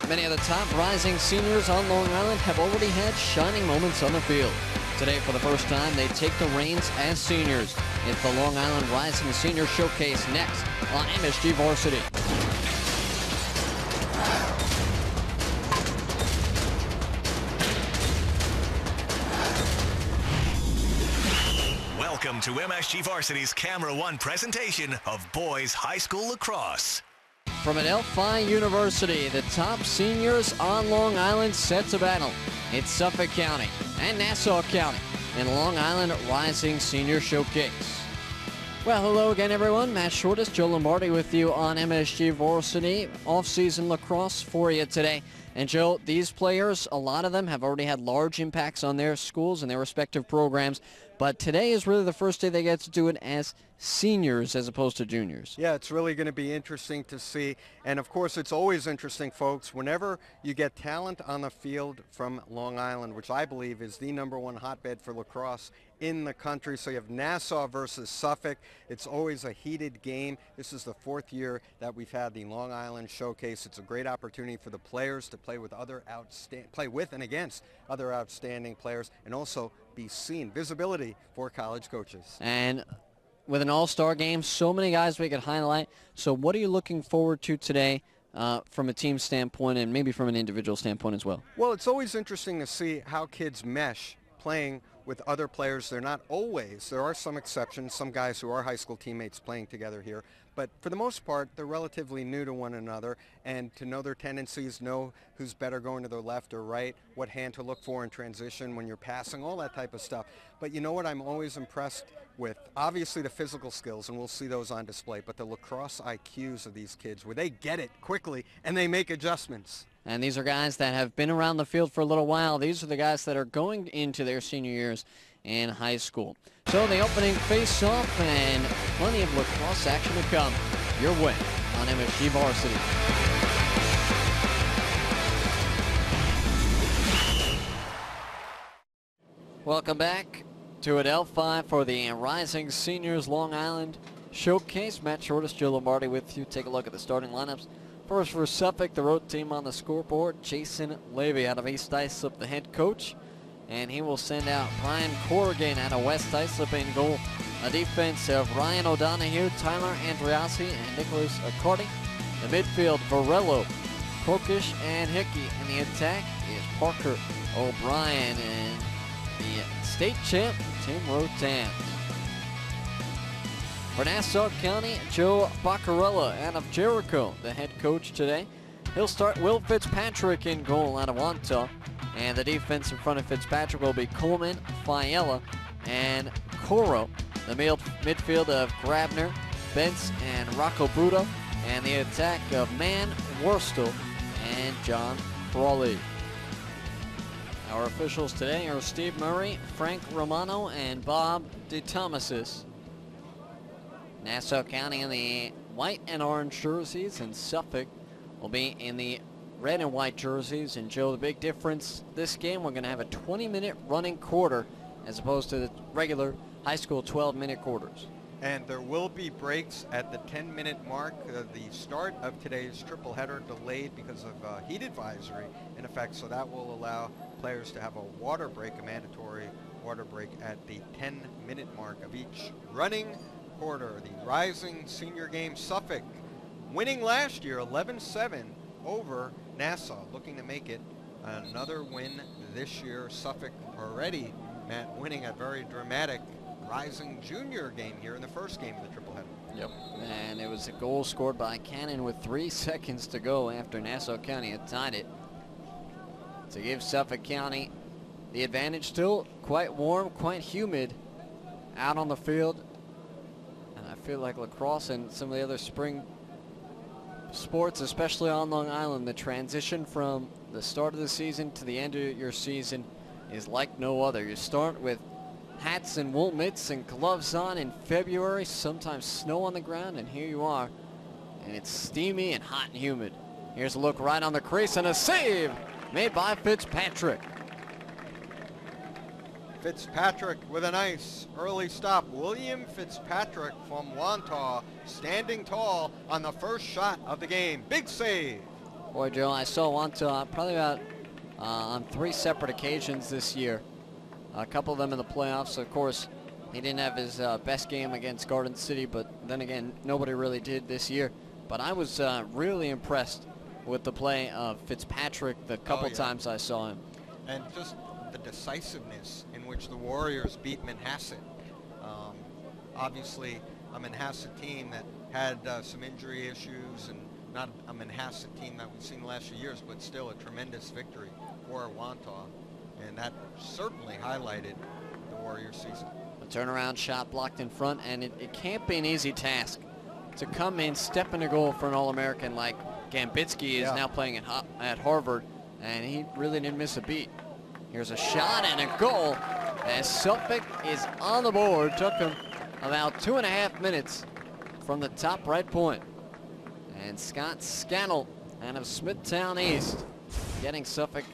Many of the top rising seniors on Long Island have already had shining moments on the field. Today, for the first time, they take the reins as seniors. It's the Long Island Rising Senior Showcase next on MSG Varsity. Welcome to MSG Varsity's Camera One presentation of boys high school lacrosse. From Adelphi University, the top seniors on Long Island set to battle. It's Suffolk County and Nassau County in Long Island Rising Senior Showcase. Well, hello again, everyone. Matt Shortis, Joe Lombardi with you on MSG Varsity. Off-season lacrosse for you today. And Joe, these players, a lot of them have already had large impacts on their schools and their respective programs. But today is really the first day they get to do it as seniors as opposed to juniors. Yeah, it's really going to be interesting to see. And of course, it's always interesting, folks, whenever you get talent on the field from Long Island, which I believe is the #1 hotbed for lacrosse in the country. So you have Nassau versus Suffolk. It's always a heated game. This is the 4th year that we've had the Long Island Showcase. It's a great opportunity for the players to play with and against other outstanding players, and also be seen. Visibility for college coaches. And with an all-star game, so many guys we could highlight. So what are you looking forward to today from a team standpoint and maybe from an individual standpoint as well? Well, it's always interesting to see how kids mesh playing with other players. There are some exceptions, some guys who are high school teammates playing together here, but for the most part, they're relatively new to one another, and to know their tendencies, know who's better going to their left or right, what hand to look for in transition when you're passing, all that type of stuff. But you know what I'm always impressed with? Obviously the physical skills, and we'll see those on display, but the lacrosse IQs of these kids, where they get it quickly and they make adjustments. And these are guys that have been around the field for a little while. These are the guys that are going into their senior years in high school. So the opening face-off and plenty of lacrosse action to come your way on MSG Varsity. Welcome back to Adelphi for the Rising Seniors Long Island Showcase. Matt Shortis, Joe Lombardi with you. Take a look at the starting lineups. First for Suffolk, the road team on the scoreboard. Jason Levy out of East Islip, the head coach. And he will send out Brian Corrigan out of West Islip in goal. A defense of Ryan O'Donohue, Tyler Andriassi, and Nicholas Accardi. The midfield, Varello, Prokish, and Hickey. And the attack is Parker O'Brien and the state champ, Tim Rotan. For Nassau County, Joe Baccarella out of Jericho, the head coach today. He'll start Will Fitzpatrick in goal out of Wantagh. And the defense in front of Fitzpatrick will be Coleman, Fiella, and Coro. The midfield of Grabner, Bentz, and Rocco Bruto. And the attack of Mann, Worstel, and John Crawley. Our officials today are Steve Murray, Frank Romano, and Bob DeThomasis. Nassau County in the white and orange jerseys, and Suffolk will be in the red and white jerseys. And Joe, the big difference this game, we're going to have a 20-minute running quarter as opposed to the regular high school 12-minute quarters. And there will be breaks at the 10-minute mark. The start of today's triple header delayed because of heat advisory in effect, so that will allow players to have a water break, a mandatory water break at the 10-minute mark of each running quarter. The Rising Senior game, Suffolk winning last year 11-7 over Nassau, looking to make it another win this year. Suffolk already, Matt, winning a very dramatic Rising Junior game here in the first game of the triple header. Yep, and it was a goal scored by Cannon with 3 seconds to go after Nassau County had tied it to give Suffolk County the advantage. Still quite warm, quite humid out on the field. I feel like lacrosse and some of the other spring sports, especially on Long Island, the transition from the start of the season to the end of your season is like no other. You start with hats and wool mitts and gloves on in February, sometimes snow on the ground, and here you are, and it's steamy and hot and humid. Here's a look right on the crease and a save made by Fitzpatrick. Fitzpatrick with a nice early stop. William Fitzpatrick from Wantagh standing tall on the first shot of the game. Big save. Boy, Joe, I saw Wanta probably about on 3 separate occasions this year. A couple of them in the playoffs. Of course, he didn't have his best game against Garden City, but then again, nobody really did this year. But I was really impressed with the play of Fitzpatrick the couple times I saw him. And just the decisiveness in which the Warriors beat Manhasset. Obviously, a Manhasset team that had some injury issues, and not a Manhasset team that we've seen the last few years, but still a tremendous victory for Wanta. And that certainly highlighted the Warriors season. A turnaround shot blocked in front, and it can't be an easy task to come in, step in a goal for an All-American like Gambitsky is now playing at Harvard, and he really didn't miss a beat. Here's a shot and a goal as Suffolk is on the board. Took him about 2.5 minutes from the top right point. And Scott Scannell out of Smithtown East getting Suffolk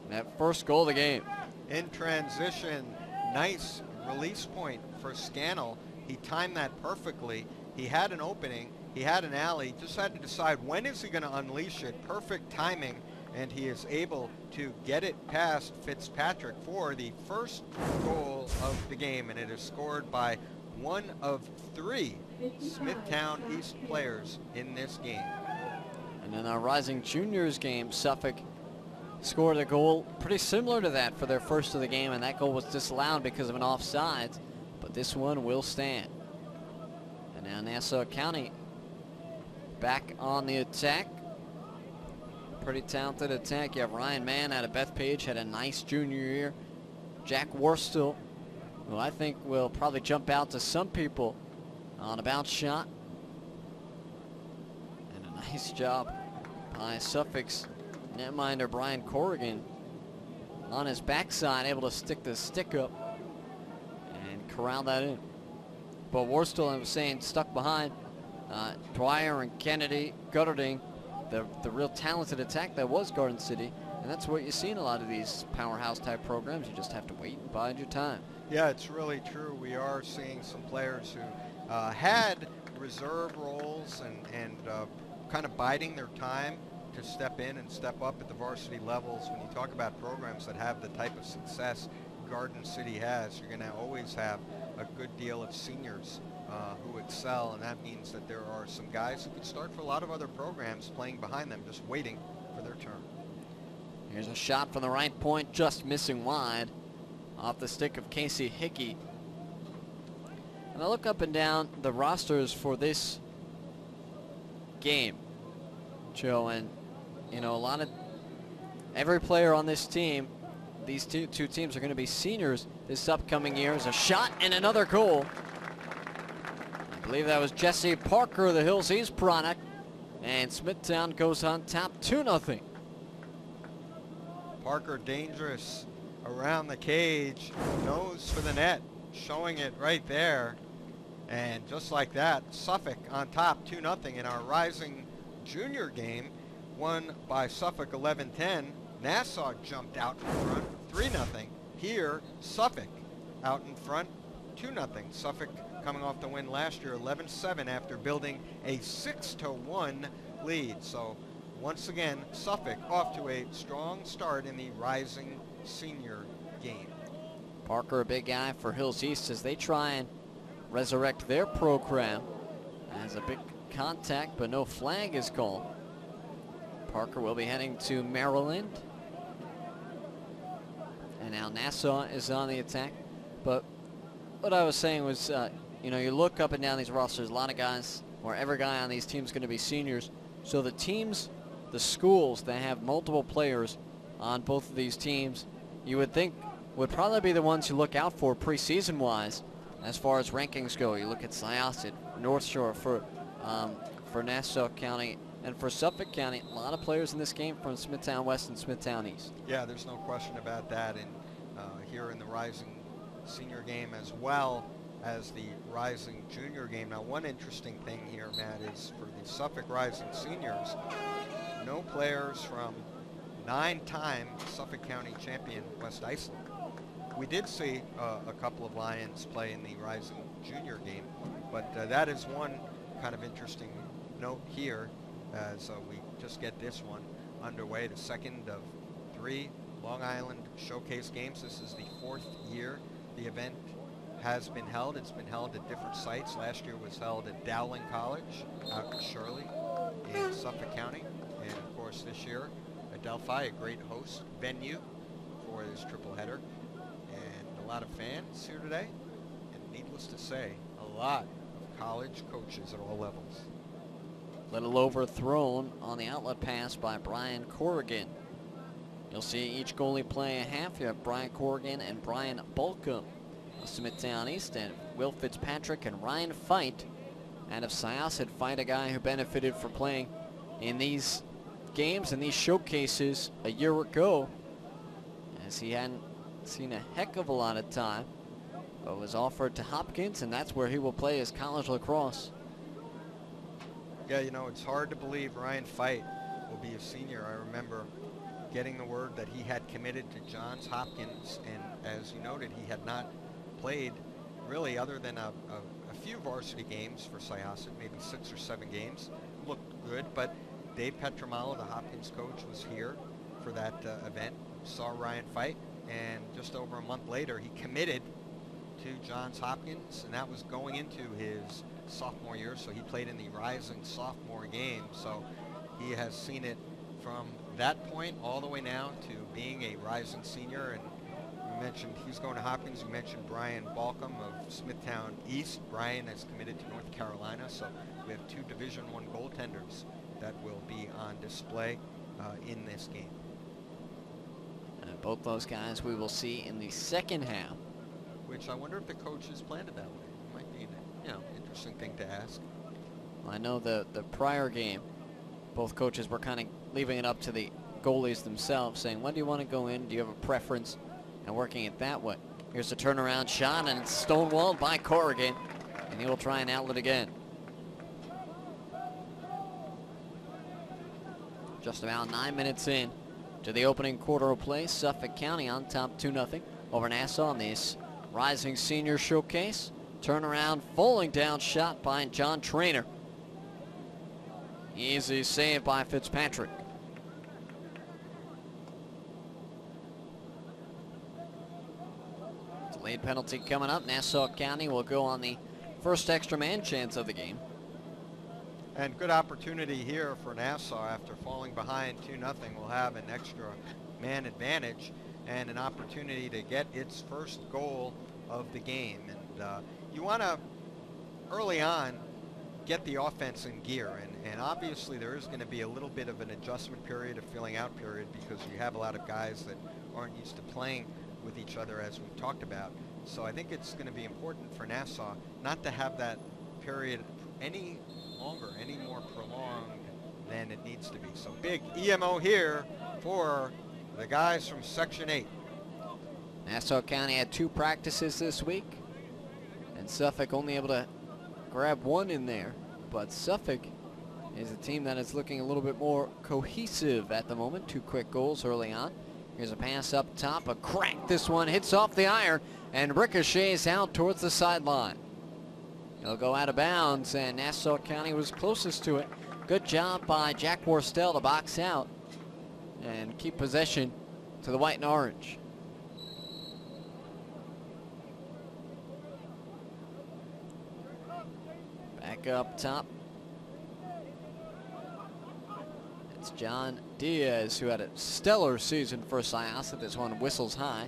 that first goal of the game. In transition, nice release point for Scannell. He timed that perfectly. He had an opening, he had an alley, just had to decide when is he going to unleash it. Perfect timing, and he is able to get it past Fitzpatrick for the first goal of the game, and it is scored by one of 3 Smithtown East players in this game. And in our Rising Juniors game, Suffolk scored a goal pretty similar to that for their first of the game, and that goal was disallowed because of an offside, but this one will stand. And now Nassau County back on the attack. Pretty talented attack. You have Ryan Mann out of Bethpage, had a nice junior year. Jack Worstel, who I think will probably jump out to some people on a bounce shot. And a nice job by Suffolk's netminder Brian Corrigan on his backside, able to stick the stick up and corral that in. But Worstel, I was saying, stuck behind Dwyer and Kennedy, Gutterding, the real talented attack that was Garden City. And that's what you see in a lot of these powerhouse type programs. You just have to wait and bide your time. Yeah, it's really true. We are seeing some players who had reserve roles and kind of biding their time to step in and step up at the varsity levels. When you talk about programs that have the type of success Garden City has, you're going to always have a good deal of seniors who excel, and that means that there are some guys who could start for a lot of other programs playing behind them, just waiting for their turn. Here's a shot from the right point, just missing wide off the stick of Casey Hickey. And I look up and down the rosters for this game, Joe, and you know, every player on this team, these two teams are going to be seniors this upcoming year. Is a shot and another goal. I believe that was Jesse Parker, the Hills East product, and Smithtown goes on top 2-0. Parker dangerous around the cage, nose for the net, showing it right there. And just like that, Suffolk on top 2-0 in our Rising Junior game, won by Suffolk 11-10. Nassau jumped out in front 3-0. Here, Suffolk out in front 2-0. Suffolk coming off the win last year 11-7 after building a 6-1 lead. So once again, Suffolk off to a strong start in the Rising Senior game. Parker, a big guy for Hills East as they try and resurrect their program. As a big contact, but no flag is called. Parker will be heading to Maryland. And now Nassau is on the attack. But what I was saying was, you know, you look up and down these rosters, a lot of guys, or every guy on these teams is going to be seniors. So the teams, the schools that have multiple players on both of these teams, you would think would probably be the ones you look out for preseason wise as far as rankings go. You look at Syosset, North Shore for Nassau County, and for Suffolk County, a lot of players in this game from Smithtown West and Smithtown East. Yeah, there's no question about that. And here in the Rising Senior game as well as the Rising Junior game. Now, one interesting thing here, Matt, is for the Suffolk Rising Seniors, no players from 9-time Suffolk County champion West Iceland. We did see a couple of Lions play in the Rising Junior game, but that is one kind of interesting note here, as we just get this one underway, the second of 3 Long Island Showcase games. This is the 4th year the event has been held. It's been held at different sites. Last year was held at Dowling College out in Shirley in Suffolk County. And of course this year, Adelphi, a great host venue for this triple header. And a lot of fans here today. And needless to say, a lot of college coaches at all levels. Little overthrown on the outlet pass by Brian Corrigan. You'll see each goalie play a half. You have Brian Corrigan and Brian Balcom of Smithtown East, and Will Fitzpatrick and Ryan Fight out of Syosset. Fight, a guy who benefited from playing in these games and these showcases a year ago, as he hadn't seen a heck of a lot of time, but was offered to Hopkins, and that's where he will play his college lacrosse. Yeah, you know, it's hard to believe Ryan Fight will be a senior. I remember getting the word that he had committed to Johns Hopkins, and as you noted, he had not played really other than a few varsity games for Syosset, maybe 6 or 7 games. Looked good, but Dave Petramala, the Hopkins coach, was here for that event, saw Ryan Fight, and just over a month later, he committed to Johns Hopkins, and that was going into his sophomore year, so he played in the Rising sophomore game. So he has seen it from that point all the way now to being a rising senior. And you mentioned he's going to Hopkins. You mentioned Brian Balcom of Smithtown East. Brian is committed to North Carolina, so we have 2 Division I goaltenders that will be on display in this game. And both those guys we will see in the second half. Which I wonder if the coaches planned it that way. It might be an interesting thing to ask. I know the prior game, both coaches were kind of leaving it up to the goalies themselves, saying, when do you want to go in? Do you have a preference? And working it that way. Here's a turnaround shot, and it's stonewalled by Corrigan, and he will try an outlet again. Just about 9 minutes in to the opening quarter of play. Suffolk County on top 2-0 over Nassau in this Rising Senior Showcase. Turnaround, falling down shot by John Trainer. Easy save by Fitzpatrick. Delayed penalty coming up. Nassau County will go on the first extra man chance of the game. And good opportunity here for Nassau after falling behind 2-0. Will have an extra man advantage and an opportunity to get its first goal of the game. And you want to, early on, get the offense in gear. And obviously there is going to be a little bit of an adjustment period, a filling out period, because you have a lot of guys that aren't used to playing with each other, as we've talked about. So I think it's going to be important for Nassau not to have that period any longer, any more prolonged than it needs to be. So big EMO here for the guys from Section 8. Nassau County had 2 practices this week, and Suffolk only able to grab 1 in there. But Suffolk is a team that is looking a little bit more cohesive at the moment. 2 quick goals early on. Here's a pass up top, a crack. This one hits off the iron and ricochets out towards the sideline. It'll go out of bounds, and Nassau County was closest to it. Good job by Jack Worstel to box out and keep possession to the white and orange. Back up top. It's John Diaz, who had a stellar season for Syosset. This one whistles high.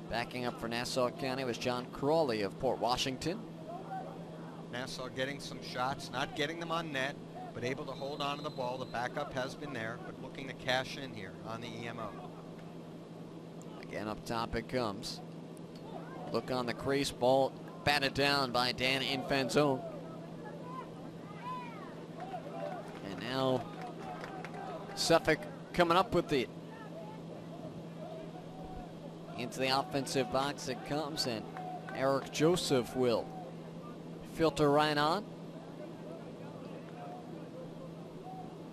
Backing up for Nassau County was John Crawley of Port Washington. Nassau getting some shots, not getting them on net, but able to hold on to the ball. The backup has been there, but looking to cash in here on the EMO. Again, up top it comes. Look on the crease, ball batted down by Dan Infanzone. And now Suffolk coming up with it. Into the offensive box it comes, and Eric Joseph will filter right on.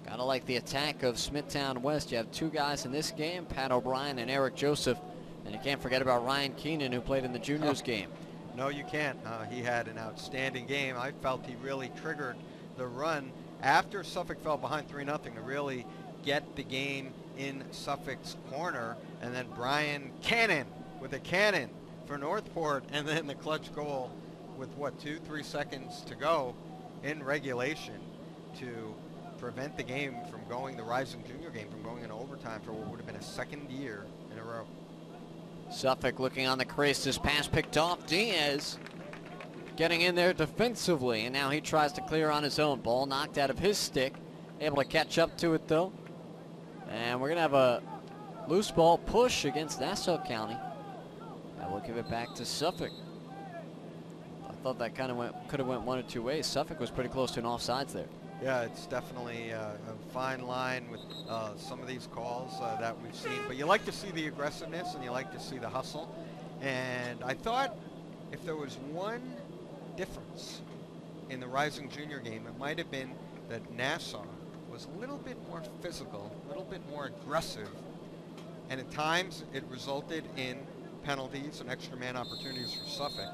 Gotta like the attack of Smithtown West. You have 2 guys in this game, Pat O'Brien and Eric Joseph. And you can't forget about Ryan Keenan, who played in the juniors game. No, you can't. He had an outstanding game. I felt he really triggered the run after Suffolk fell behind 3-0 to really get the game in Suffolk's corner, and then Brian Cannon with a cannon for Northport, and then the clutch goal with what, 2-3 seconds to go in regulation to prevent the game from going, the Rising Junior game from going into overtime for what would have been a second year in a row. Suffolk looking on the crease. This pass picked off. Diaz getting in there defensively, and now he tries to clear on his own. Ball knocked out of his stick. Able to catch up to it, though. And we're going to have a loose ball push against Nassau County. And we'll give it back to Suffolk. I thought that kind of could have went one of two ways. Suffolk was pretty close to an offsides there. Yeah, it's definitely a fine line with some of these calls that we've seen. But you like to see the aggressiveness and you like to see the hustle. And I thought if there was one difference in the Rising Junior game, it might have been that Nassau was a little bit more physical, a little bit more aggressive. And at times it resulted in penalties and extra man opportunities for Suffolk.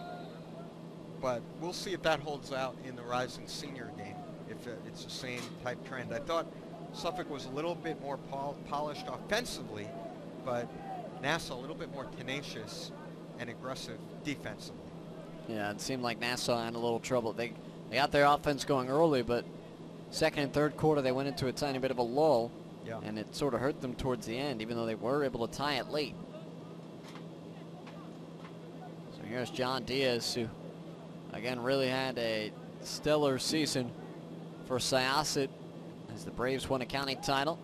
But we'll see if that holds out in the Rising Senior game, if it's the same type trend. I thought Suffolk was a little bit more polished offensively, but Nassau a little bit more tenacious and aggressive defensively. Yeah, it seemed like Nassau had a little trouble. They got their offense going early, but second and third quarter they went into a tiny bit of a lull, and it sort of hurt them towards the end, even though they were able to tie it late. So here's John Diaz, who again really had a stellar season for Syosset as the Braves won a county title.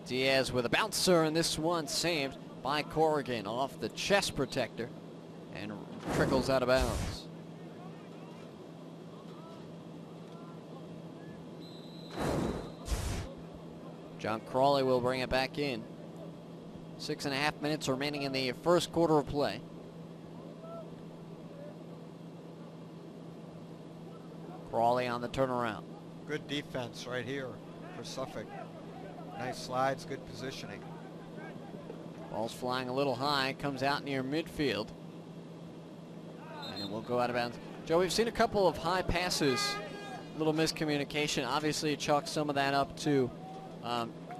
Diaz with a bouncer, and this one saved by Corrigan off the chest protector and trickles out of bounds. John Crawley will bring it back in. 6.5 minutes remaining in the first quarter of play. Crawley on the turnaround. Good defense right here for Suffolk. Nice slides, good positioning. Ball's flying a little high, comes out near midfield. And it will go out of bounds. Joe, we've seen a couple of high passes, little miscommunication. Obviously, it chalks some of that up to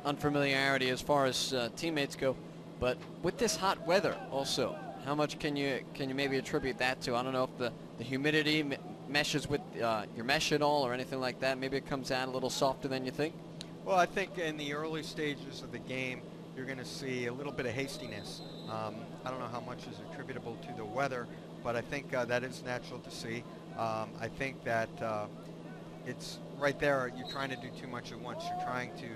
unfamiliarity as far as teammates go. But with this hot weather also, how much can you maybe attribute that to? I don't know if the humidity meshes with your mesh at all or anything like that. Maybe it comes out a little softer than you think? Well, I think in the early stages of the game, you're going to see a little bit of hastiness. I don't know how much is attributable to the weather, but I think that is natural to see. I think that it's right there, you're trying to do too much at once. You're trying to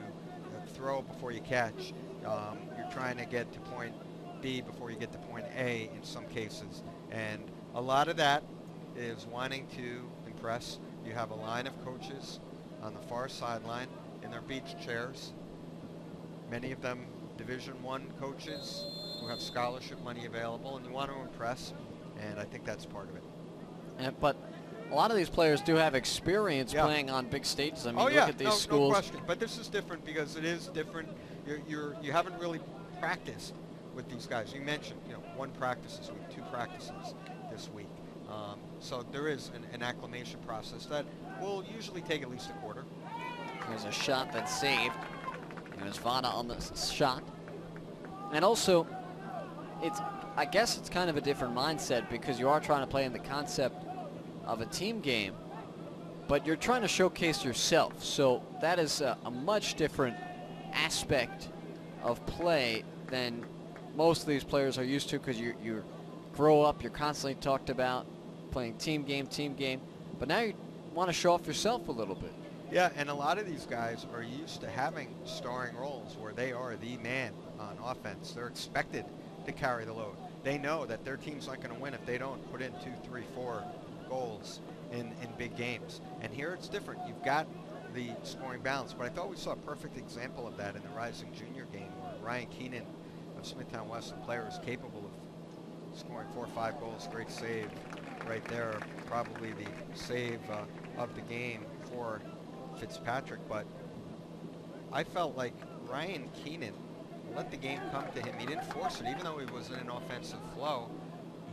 throw before you catch. You're trying to get to point B before you get to point A in some cases. And a lot of that is wanting to impress. You have a line of coaches on the far sideline in their beach chairs. Many of them Division I coaches who have scholarship money available, and you want to impress, and I think that's part of it. But a lot of these players do have experience playing on big stages. I mean, look at these schools. No question. But this is different because it is different. You haven't really practiced with these guys. You mentioned, one practice this week, 2 practices this week. So there is an acclimation process that will usually take at least a quarter. There's a shot that's saved. There's Vada on the shot. And also, I guess it's kind of a different mindset because you are trying to play in the concept of a team game, but you're trying to showcase yourself. So that is a much different aspect of play than most of these players are used to, because you grow up, you're constantly talked about playing team game, but now you want to show off yourself a little bit. Yeah, and a lot of these guys are used to having starring roles where they are the man on offense. They're expected to carry the load. They know that their team's not going to win if they don't put in 2, 3, 4 goals in big games. And here it's different. You've got the scoring balance, but I thought we saw a perfect example of that in the Rising Junior game where Ryan Keenan of Smithtown West, a player, is capable of scoring 4 or 5 goals. Great save right there. Probably the save of the game for Fitzpatrick, but I felt like Ryan Keenan let the game come to him. He didn't force it, even though he was in an offensive flow.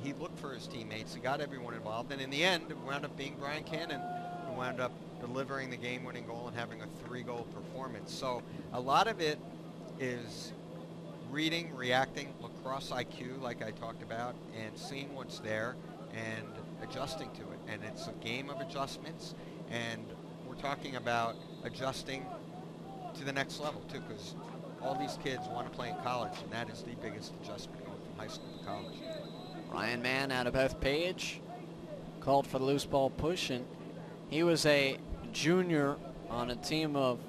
He looked for his teammates. He got everyone involved, and in the end, it wound up being Brian Cannon who wound up delivering the game-winning goal and having a 3-goal performance. So a lot of it is reading, reacting, lacrosse IQ, like I talked about, and seeing what's there and adjusting to it. And it's a game of adjustments, and we're talking about adjusting to the next level too, because all these kids want to play in college, and that is the biggest adjustment going from high school to college. Ryan Mann out of Bethpage called for the loose ball push, and he was a junior on a team of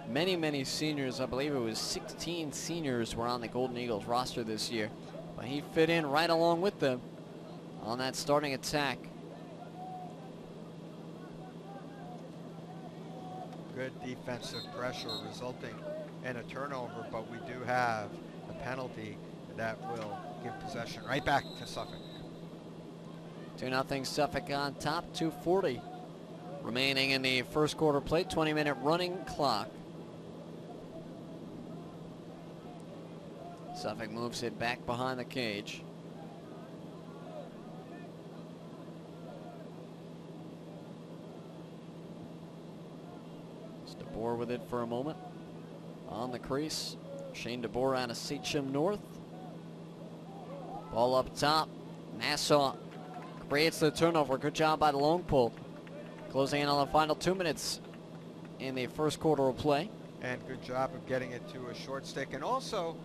many seniors. I believe it was 16 seniors were on the Golden Eagles roster this year, but he fit in right along with them on that starting attack. Good defensive pressure resulting in a turnover, but we do have a penalty that will give possession right back to Suffolk. 2-0 Suffolk on top, 2:40 remaining in the first quarter play, 20-minute running clock. Suffolk moves it back behind the cage. DeBoer with it for a moment. On the crease, Shane DeBoer out of Sachem North. Ball up top. Nassau creates the turnover. Good job by the long pull. Closing in on the final 2 minutes in the first quarter of play. And good job of getting it to a short stick, and also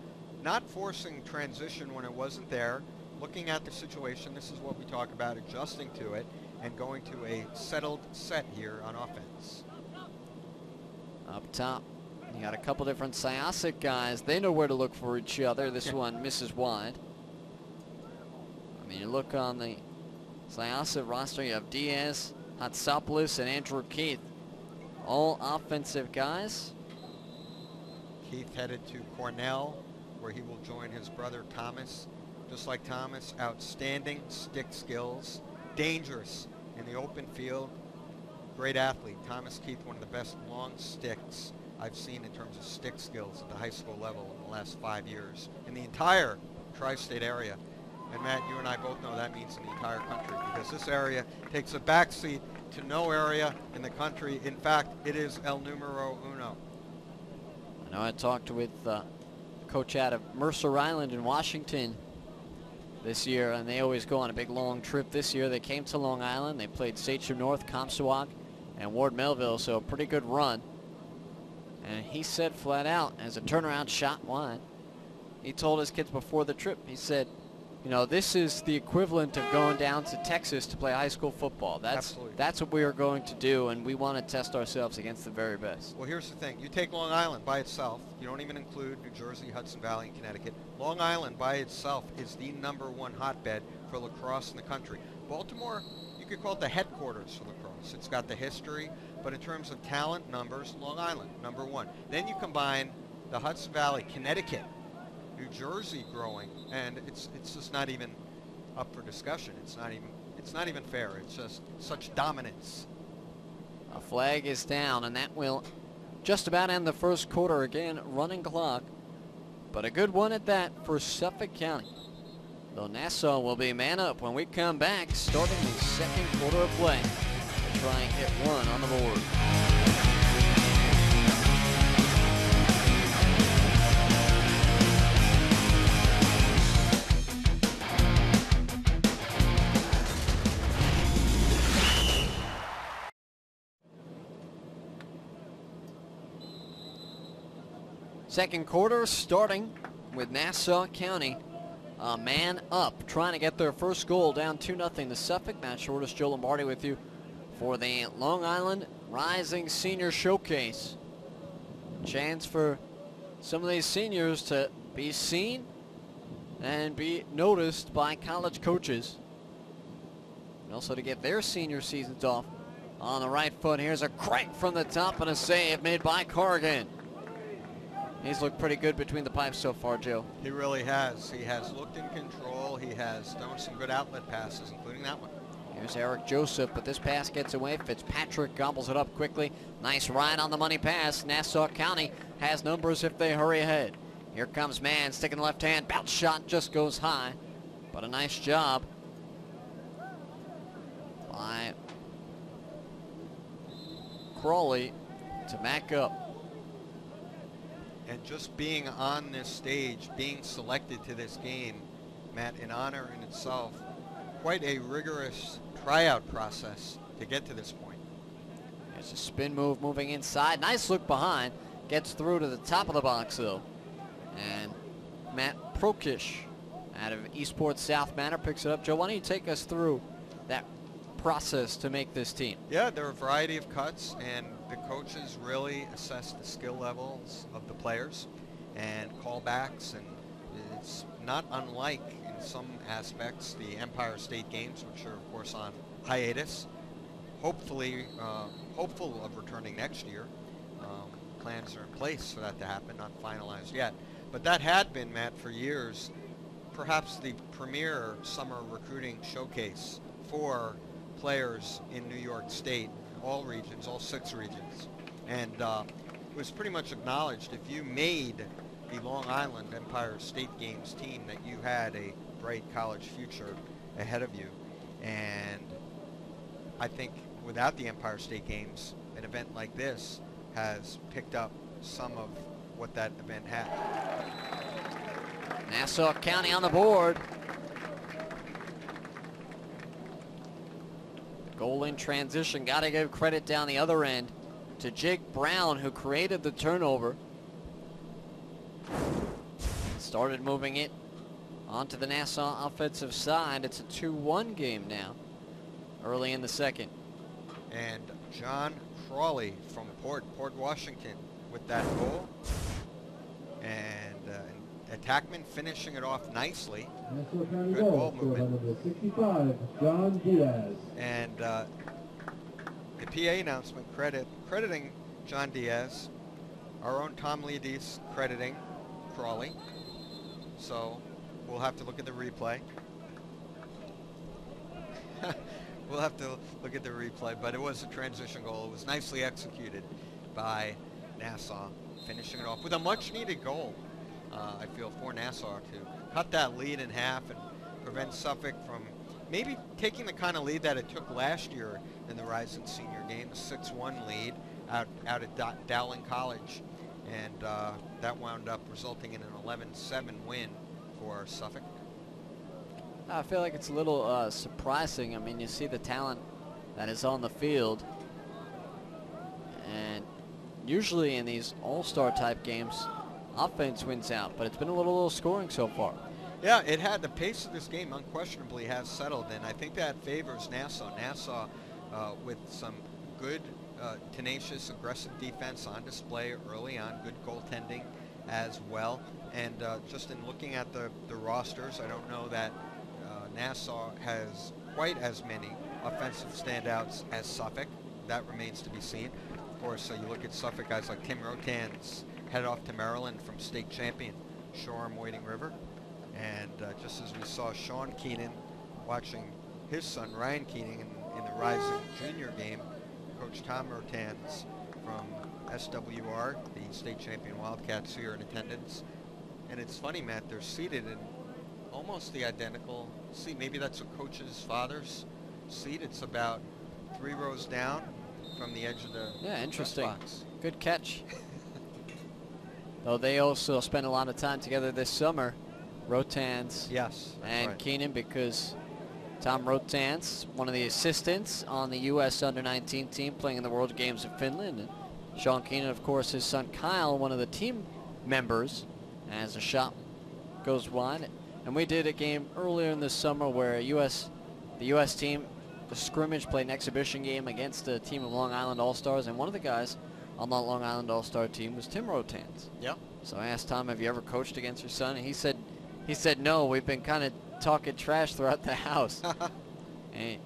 not forcing transition when it wasn't there. Looking at the situation, this is what we talk about, adjusting to it and going to a settled set here on offense. Up top, you got a couple different Syosset guys. They know where to look for each other. This one misses wide. I mean, you look on the Syosset roster, you have Diaz, Hatsopoulos, and Andrew Keith. All offensive guys. Keith headed to Cornell, where he will join his brother Thomas. Just like Thomas, outstanding stick skills, dangerous in the open field. Great athlete. Thomas Keith, one of the best long sticks I've seen in terms of stick skills at the high school level in the last 5 years in the entire tri-state area. And Matt, you and I both know that means in the entire country, because this area takes a backseat to no area in the country. In fact, it is el numero uno. I know I talked with coach out of Mercer Island in Washington this year, and they always go on a big long trip. This year they came to Long Island. They played Sachem North, Comstock, and Ward Melville, so a pretty good run. And he said flat out, as a turnaround shot wide, he told his kids before the trip, he said, you know, this is the equivalent of going down to Texas to play high school football. That's what we are going to do, and we want to test ourselves against the very best. Well, here's the thing. You take Long Island by itself. You don't even include New Jersey, Hudson Valley, and Connecticut. Long Island by itself is the #1 hotbed for lacrosse in the country. Baltimore, you could call it the headquarters for lacrosse. It's got the history, but in terms of talent numbers, Long Island, #1. Then you combine the Hudson Valley, Connecticut, New Jersey growing, and it's just not even up for discussion. It's not even fair. It's just such dominance. A flag is down, and that will just about end the first quarter. Again, running clock, but a good one at that for Suffolk County. Though Nassau will be man up when we come back, starting the second quarter of play to try and get one on the board. Second quarter starting with Nassau County a man up, trying to get their first goal, down 2-0 to Suffolk. Matt Shortis, Joe Lombardi with you for the Long Island Rising Senior Showcase. Chance for some of these seniors to be seen and be noticed by college coaches. And also to get their senior seasons off on the right foot. Here's a crank from the top and a save made by Corrigan. He's looked pretty good between the pipes so far, Joe. He really has. He has looked in control. He has done some good outlet passes, including that one. Here's Eric Joseph, but this pass gets away. Fitzpatrick gobbles it up quickly. Nice ride on the money pass. Nassau County has numbers if they hurry ahead. Here comes Mann, sticking the left hand. Bounce shot just goes high, but a nice job by Crawley to back up. And just being on this stage, being selected to this game, Matt, an honor in itself. Quite a rigorous tryout process to get to this point. There's a spin move moving inside. Nice look behind. Gets through to the top of the box, though. And Matt Prokish out of Eastport South Manor picks it up. Joe, why don't you take us through that process to make this team? Yeah, there are a variety of cuts, and the coaches really assess the skill levels of the players and callbacks, and it's not unlike in some aspects the Empire State Games, which are of course on hiatus. Hopefully, hopeful of returning next year. Plans are in place for that to happen, not finalized yet. But that had been, Matt, for years, perhaps the premier summer recruiting showcase for players in New York State, all regions, all 6 regions. And it was pretty much acknowledged if you made the Long Island Empire State Games team that you had a bright college future ahead of you. And I think without the Empire State Games, an event like this has picked up some of what that event had. Nassau County on the board. Goal in transition. Got to give credit down the other end to Jake Brown, who created the turnover. Started moving it onto the Nassau offensive side. It's a 2-1 game now, early in the second. And John Crawley from Port Washington with that goal. And Attackman finishing it off nicely. Good ball movement. 65, John Diaz. And the PA announcement crediting John Diaz. Our own Tom Leadis crediting Crawley. So we'll have to look at the replay. We'll have to look at the replay, but it was a transition goal. It was nicely executed by Nassau, finishing it off with a much-needed goal, I feel, for Nassau to cut that lead in half and prevent Suffolk from maybe taking the kind of lead that it took last year in the Rising Senior game, a 6-1 lead out at Dowling College. And that wound up resulting in an 11-7 win for Suffolk. I feel like it's a little surprising. I mean, you see the talent that is on the field, and usually in these all-star type games, offense wins out, but it's been a little scoring so far. Yeah, it had. The pace of this game unquestionably has settled, and I think that favors Nassau. Nassau with some good, tenacious, aggressive defense on display early on, good goaltending as well. And just in looking at the rosters, I don't know that Nassau has quite as many offensive standouts as Suffolk. That remains to be seen. Of course, you look at Suffolk, guys like Tim Rotan's headed off to Maryland from state champion Shoreham Wading River. And just as we saw Sean Keenan watching his son Ryan Keenan in the Rising Junior game, Coach Tom Rotan's from SWR, the state champion Wildcats, here in attendance. And it's funny, Matt, they're seated in almost the identical seat. Maybe that's a coach's father's seat. It's about 3 rows down from the edge of the interesting box. Good catch. Though they also spent a lot of time together this summer, Rotans and right. Keenan, because Tom Rotans, one of the assistants on the U.S. Under-19 team playing in the World Games in Finland, and Sean Keenan, of course, his son Kyle, one of the team members, as a shot goes wide. And we did a game earlier in the summer where the U.S. team, the scrimmage, played an exhibition game against a team of Long Island All-Stars, and one of the guys on that Long Island All-Star team was Tim Rotans. Yep. So I asked Tom, have you ever coached against your son? And he said no. We've been kind of talking trash throughout the house. And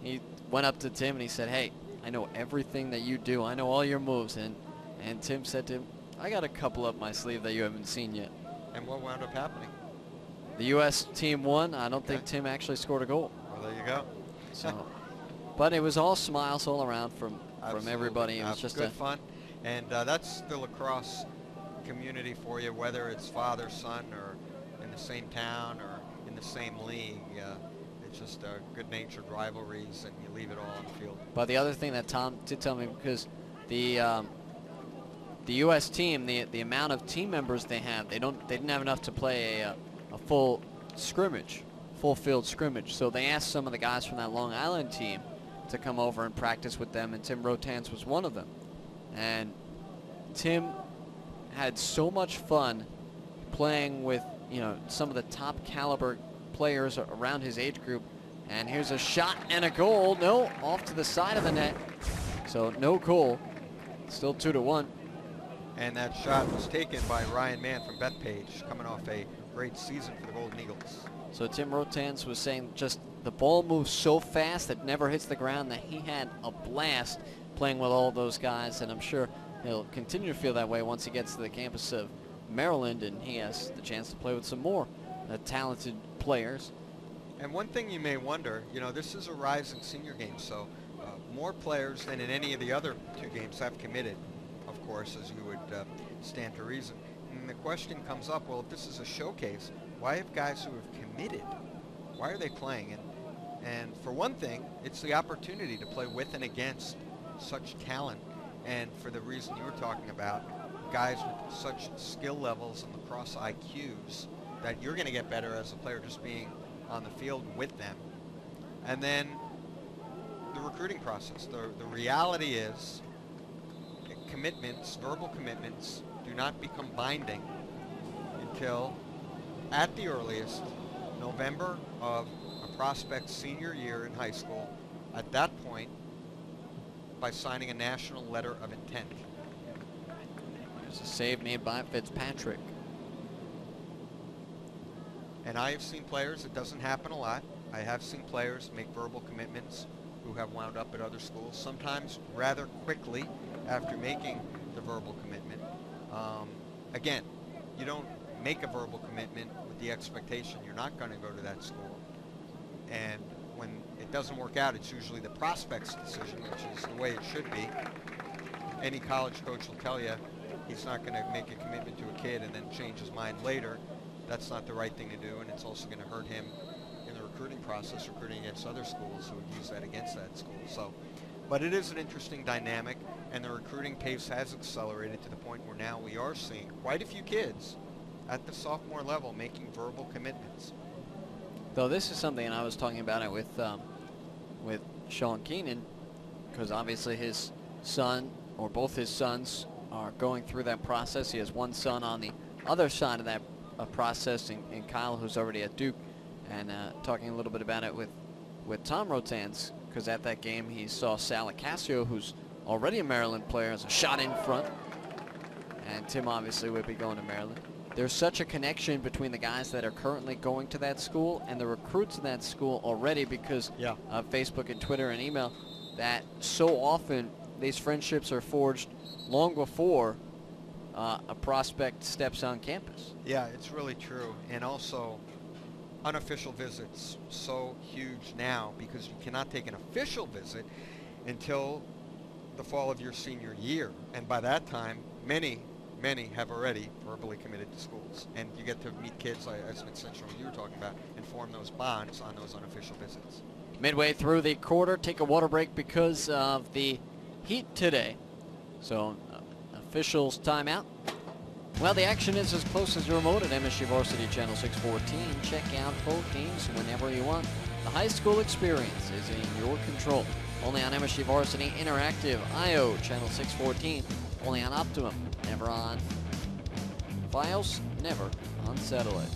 he went up to Tim and he said, hey, I know everything that you do. I know all your moves. And Tim said to him, I got a couple up my sleeve that you haven't seen yet. And what wound up happening? The U.S. team won. I don't think Tim actually scored a goal. Well, there you go. So, but it was all smiles all around from everybody. It was just good fun. And that's the lacrosse community for you, whether it's father, son, or in the same town or in the same league. It's just good-natured rivalries, and you leave it all on the field. But the other thing that Tom did tell me, because the U.S. team, the amount of team members they have, they didn't have enough to play a full scrimmage, full field scrimmage. So they asked some of the guys from that Long Island team to come over and practice with them, and Tim Rotans was one of them. And Tim had so much fun playing with, some of the top caliber players around his age group. And here's a shot and a goal. No, off to the side of the net. So no goal. Still 2-1. And that shot was taken by Ryan Mann from Bethpage, coming off a great season for the Golden Eagles. So Tim Rotans was saying just the ball moves so fast it never hits the ground, that he had a blast playing with all those guys, and I'm sure he'll continue to feel that way once he gets to the campus of Maryland and he has the chance to play with some more talented players. And one thing you may wonder, this is a rising senior game, so more players than in any of the other two games have committed, of course, as you would stand to reason. And the question comes up, well, if this is a showcase, why have guys who have committed, why are they playing? And for one thing, it's the opportunity to play with and against such talent. And for the reason you were talking about, guys with such skill levels and lacrosse IQs, that you're going to get better as a player just being on the field with them. And then the recruiting process. The reality is commitments, verbal commitments, do not become binding until, at the earliest, November of a prospect's senior year in high school. At that point, by signing a national letter of intent. There's a save made by Fitzpatrick. And I have seen players, it doesn't happen a lot, I have seen players make verbal commitments who have wound up at other schools, sometimes rather quickly after making the verbal commitment. Again, you don't make a verbal commitment with the expectation you're not going to go to that school. And when it doesn't work out, it's usually the prospect's decision, which is the way it should be. Any college coach will tell you he's not going to make a commitment to a kid and then change his mind later. That's not the right thing to do, and it's also going to hurt him in the recruiting process, recruiting against other schools who would use that against that school. So, but it is an interesting dynamic, and the recruiting pace has accelerated to the point where now we are seeing quite a few kids at the sophomore level making verbal commitments. Though this is something, and I was talking about it with Sean Keenan, because obviously his son, or both his sons, are going through that process. He has one son on the other side of that process in Kyle, who's already at Duke, and talking a little bit about it with Tom Rotans, because at that game he saw Sal Acasio, who's already a Maryland player, as a shot in front, and Tim obviously would be going to Maryland. There's such a connection between the guys that are currently going to that school and the recruits in that school already, because of Facebook and Twitter and email, that so often these friendships are forged long before a prospect steps on campus. Yeah, it's really true. And also, unofficial visits, so huge now, because you cannot take an official visit until the fall of your senior year. And by that time, many have already verbally committed to schools. And you get to meet kids, like as Smith Central you were talking about, and form those bonds on those unofficial visits. Midway through the quarter, take a water break because of the heat today. So, officials timeout. Well, the action is as close as your remote at MSG Varsity Channel 614. Check out full games whenever you want. The high school experience is in your control. Only on MSG Varsity Interactive, IO Channel 614. Only on Optimum, never on Fios, never on satellite.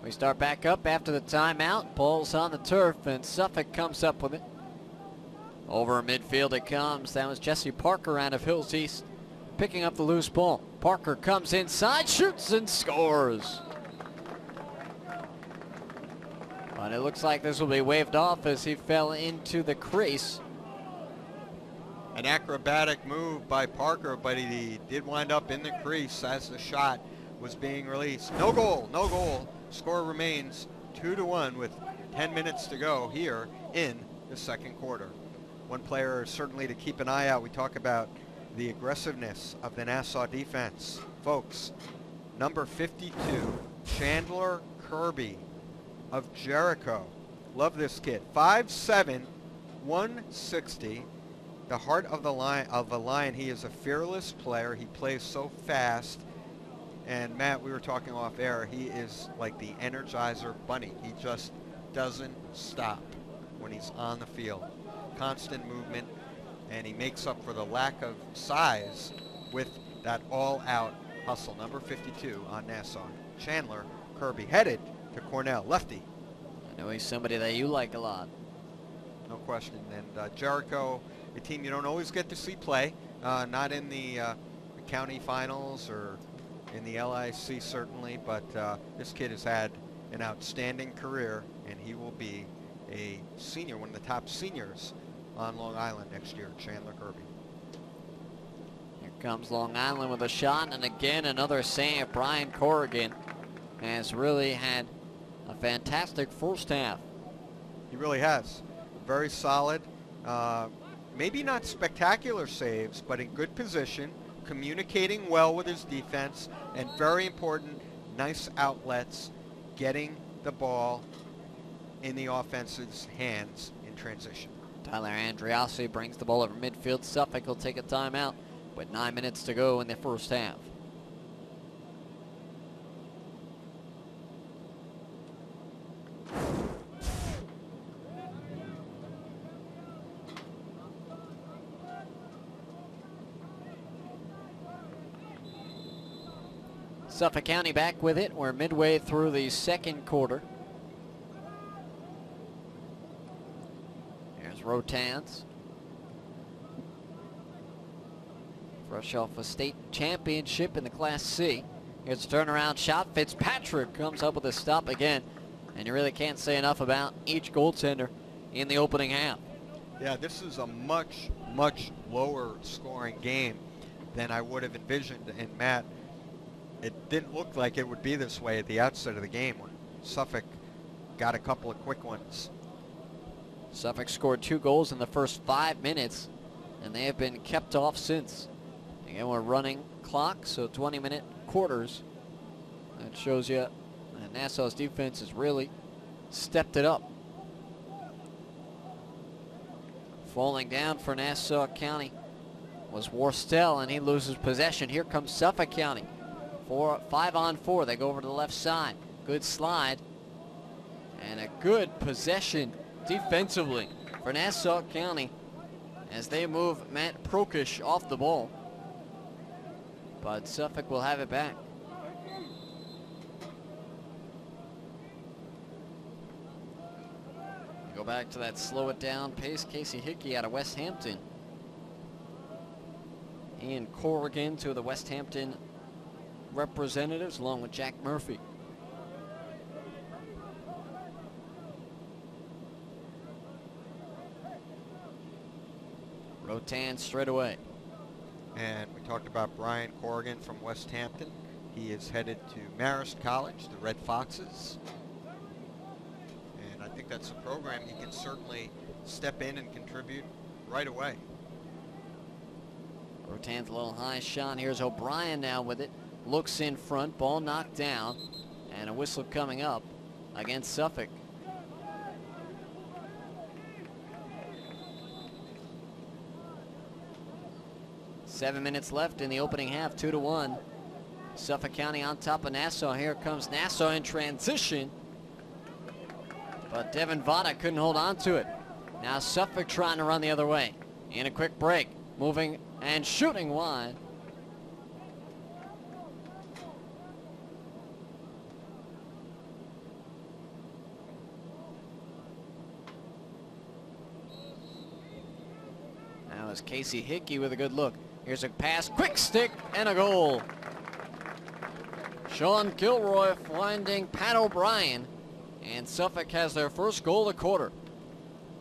We start back up after the timeout. Ball's on the turf, and Suffolk comes up with it. Over midfield it comes. That was Jesse Parker out of Hills East, picking up the loose ball. Parker comes inside, shoots, and scores. But it looks like this will be waved off as he fell into the crease. An acrobatic move by Parker, but he did wind up in the crease as the shot was being released. No goal, no goal. Score remains 2-1 with 10 minutes to go here in the second quarter. One player certainly to keep an eye out. We talk about the aggressiveness of the Nassau defense. Folks, number 52, Chandler Kirby of Jericho. Love this kid. 5'7", 160. The heart of the line. He is a fearless player. He plays so fast. And Matt, we were talking off air. He is like the Energizer Bunny. He just doesn't stop when he's on the field. Constant movement, and he makes up for the lack of size with that all-out hustle. Number 52 on Nassau, Chandler Kirby, headed to Cornell. Lefty. I know he's somebody that you like a lot. No question. And Jericho, a team you don't always get to see play, not in the county finals or in the LIC certainly, but this kid has had an outstanding career, and he will be a senior, one of the top seniors on Long Island next year, Chandler Kirby. Here comes Long Island with a shot, and again another save. Brian Corrigan has really had a fantastic first half. He really has. Very solid. Maybe not spectacular saves, but in good position, communicating well with his defense, and very important, nice outlets, getting the ball in the offense's hands in transition. Tyler Andriossi brings the ball over midfield. Suffolk will take a timeout with 9 minutes to go in the first half. Suffolk County back with it. We're midway through the second quarter. Here's Rotans. Fresh off a state championship in the Class C. Here's a turnaround shot. Fitzpatrick comes up with a stop again. And you really can't say enough about each goaltender in the opening half. Yeah, this is a much, much lower scoring game than I would have envisioned. And Matt, it didn't look like it would be this way at the outset of the game when Suffolk got a couple of quick ones. Suffolk scored 2 goals in the first 5 minutes, and they have been kept off since. Again, we're running clock, so 20-minute quarters. That shows you that Nassau's defense has really stepped it up. Falling down for Nassau County was Worstell, and he loses possession. Here comes Suffolk County. 5-on-4. They go over to the left side. Good slide. And a good possession defensively for Nassau County as they move Matt Prokish off the ball. But Suffolk will have it back. Go back to that slow it down pace. Casey Hickey out of West Hampton. Ian Corrigan, two of the West Hampton representatives, along with Jack Murphy. Rotan straight away. And we talked about Brian Corrigan from West Hampton. He is headed to Marist College, the Red Foxes. And I think that's a program he can certainly step in and contribute right away. Rotan's a little high shot. Here's O'Brien now with it. Looks in front, ball knocked down, and a whistle coming up against Suffolk. Seven minutes left in the opening half, 2-1. Suffolk County on top of Nassau. Here comes Nassau in transition, but Devin Vada couldn't hold on to it. Now Suffolk trying to run the other way. In a quick break, moving and shooting wide. Now is Casey Hickey with a good look. Here's a pass, quick stick, and a goal. Sean Gilroy finding Pat O'Brien, and Suffolk has their first goal of the quarter.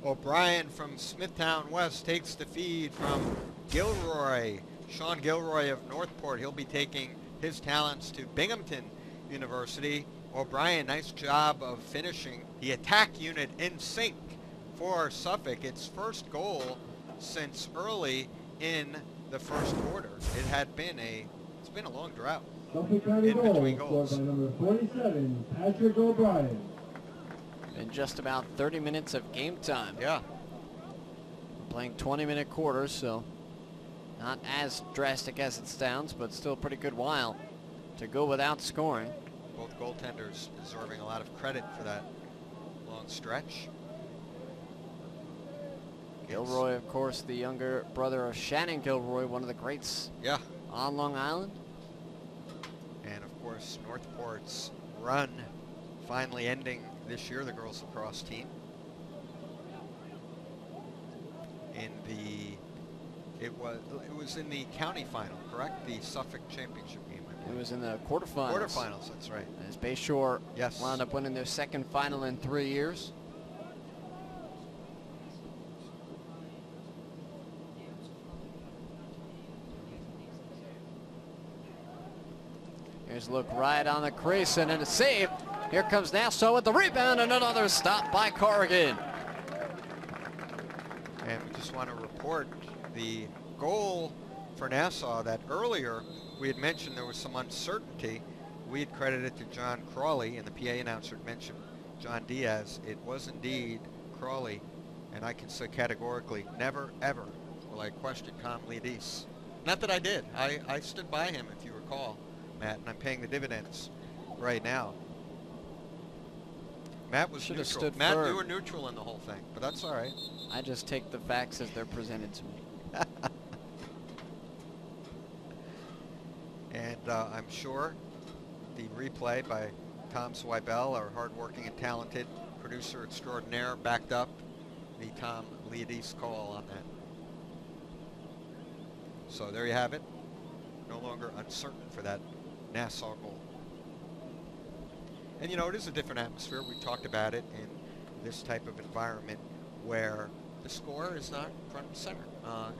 O'Brien from Smithtown West takes the feed from Gilroy. Sean Gilroy of Northport. He'll be taking his talents to Binghamton University. O'Brien, nice job of finishing the attack unit in sync for Suffolk. Its first goal since early in the first quarter. It's been a long drought. Suffolk County in goal between scored goals. by number 47, Patrick O'Brien. In just about 30 minutes of game time. Yeah. We're playing 20-minute quarters, so not as drastic as it sounds, but still a pretty good while to go without scoring. Both goaltenders deserving a lot of credit for that long stretch. Gilroy, of course, the younger brother of Shannon Gilroy, one of the greats Yeah. on Long Island. And of course, Northport's run finally ending this year, the girls lacrosse team. In the, it was in the county final, correct? The Suffolk championship game. I It believe. was in the quarterfinals. Quarterfinals, that's right. As Bayshore Yes. wound up winning their second final in 3 years. Here's a look right on the crease and then a save. Here comes Nassau with the rebound and another stop by Corrigan. And we just want to report the goal for Nassau that earlier we had mentioned there was some uncertainty. We had credited to John Crawley, and the PA announcer had mentioned John Diaz. It was indeed Crawley, and I can say categorically, never ever will I question Tom Leadis. Not that I did. I stood by him, if you recall, Matt, and I'm paying the dividends right now. Matt was Should have neutral. stood Matt, firm. you were neutral in the whole thing, but that's all right. I just take the facts as they're presented to me. And I'm sure the replay by Tom Swibel, our hardworking and talented producer extraordinaire, backed up the Tom Leadis call on that. So there you have it. No longer uncertain for that Nassau goal. And you know, it is a different atmosphere. We talked about it in this type of environment where the score is not front and center.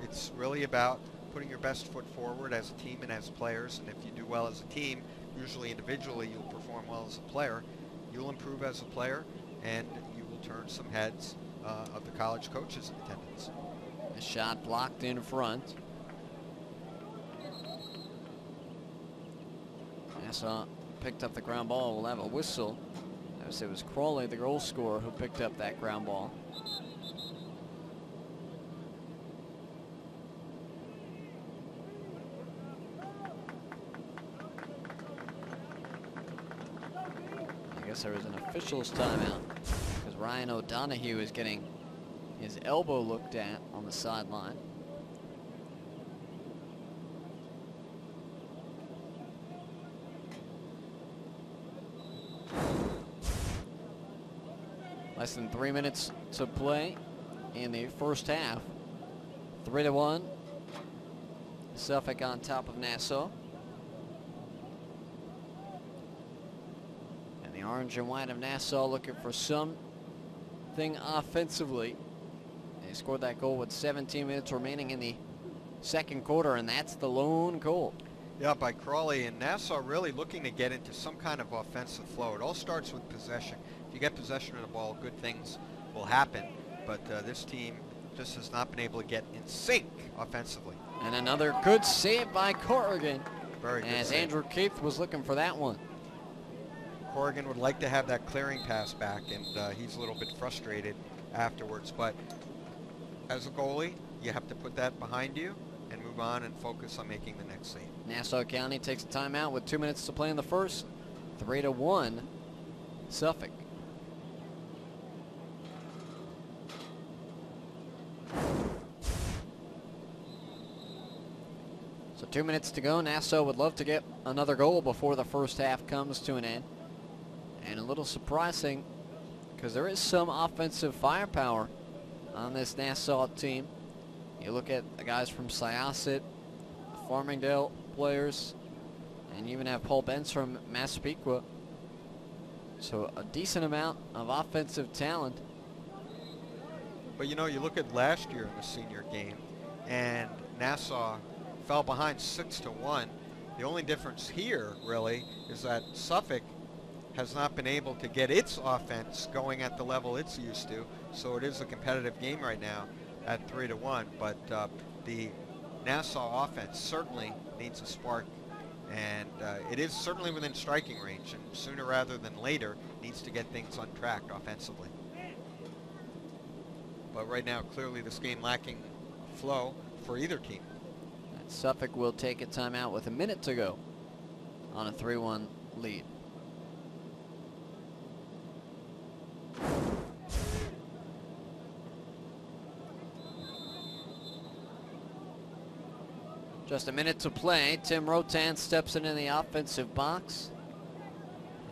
It's really about putting your best foot forward as a team and as players. And if you do well as a team, usually individually you'll perform well as a player. You'll improve as a player, and you will turn some heads of the college coaches in attendance. A shot blocked in front. Nassau picked up the ground ball. We'll have a whistle. As it was Crawley, the goal scorer, who picked up that ground ball. I guess there was an official's timeout because Ryan O'Donohue is getting his elbow looked at on the sideline. Less than 3 minutes to play in the first half. 3-1. Suffolk on top of Nassau. And the orange and white of Nassau looking for something offensively. They scored that goal with 17 minutes remaining in the second quarter, and that's the lone goal. Yeah, by Crawley, and Nassau really looking to get into some kind of offensive flow. It all starts with possession. If you get possession of the ball, good things will happen. But this team just has not been able to get in sync offensively. And another good save by Corrigan. Very good as save. Andrew Keith was looking for that one. Corrigan would like to have that clearing pass back, and he's a little bit frustrated afterwards. But as a goalie, you have to put that behind you and move on and focus on making the next save. Nassau County takes a timeout with 2 minutes to play in the first. 3-1 Suffolk. So 2 minutes to go. Nassau would love to get another goal before the first half comes to an end. And a little surprising because there is some offensive firepower on this Nassau team. You look at the guys from Syosset, Farmingdale players, and you even have Paul Benz from Massapequa. So a decent amount of offensive talent. But you know, you look at last year in the senior game, and Nassau fell behind 6-1. The only difference here, really, is that Suffolk has not been able to get its offense going at the level it's used to. So it is a competitive game right now at 3-1. But the Nassau offense certainly needs a spark And it is certainly within striking range, and sooner rather than later needs to get things on track offensively. But right now, clearly this game lacking flow for either team. And Suffolk will take a timeout with a minute to go on a 3-1 lead. Just a minute to play. Tim Rotan steps into the offensive box.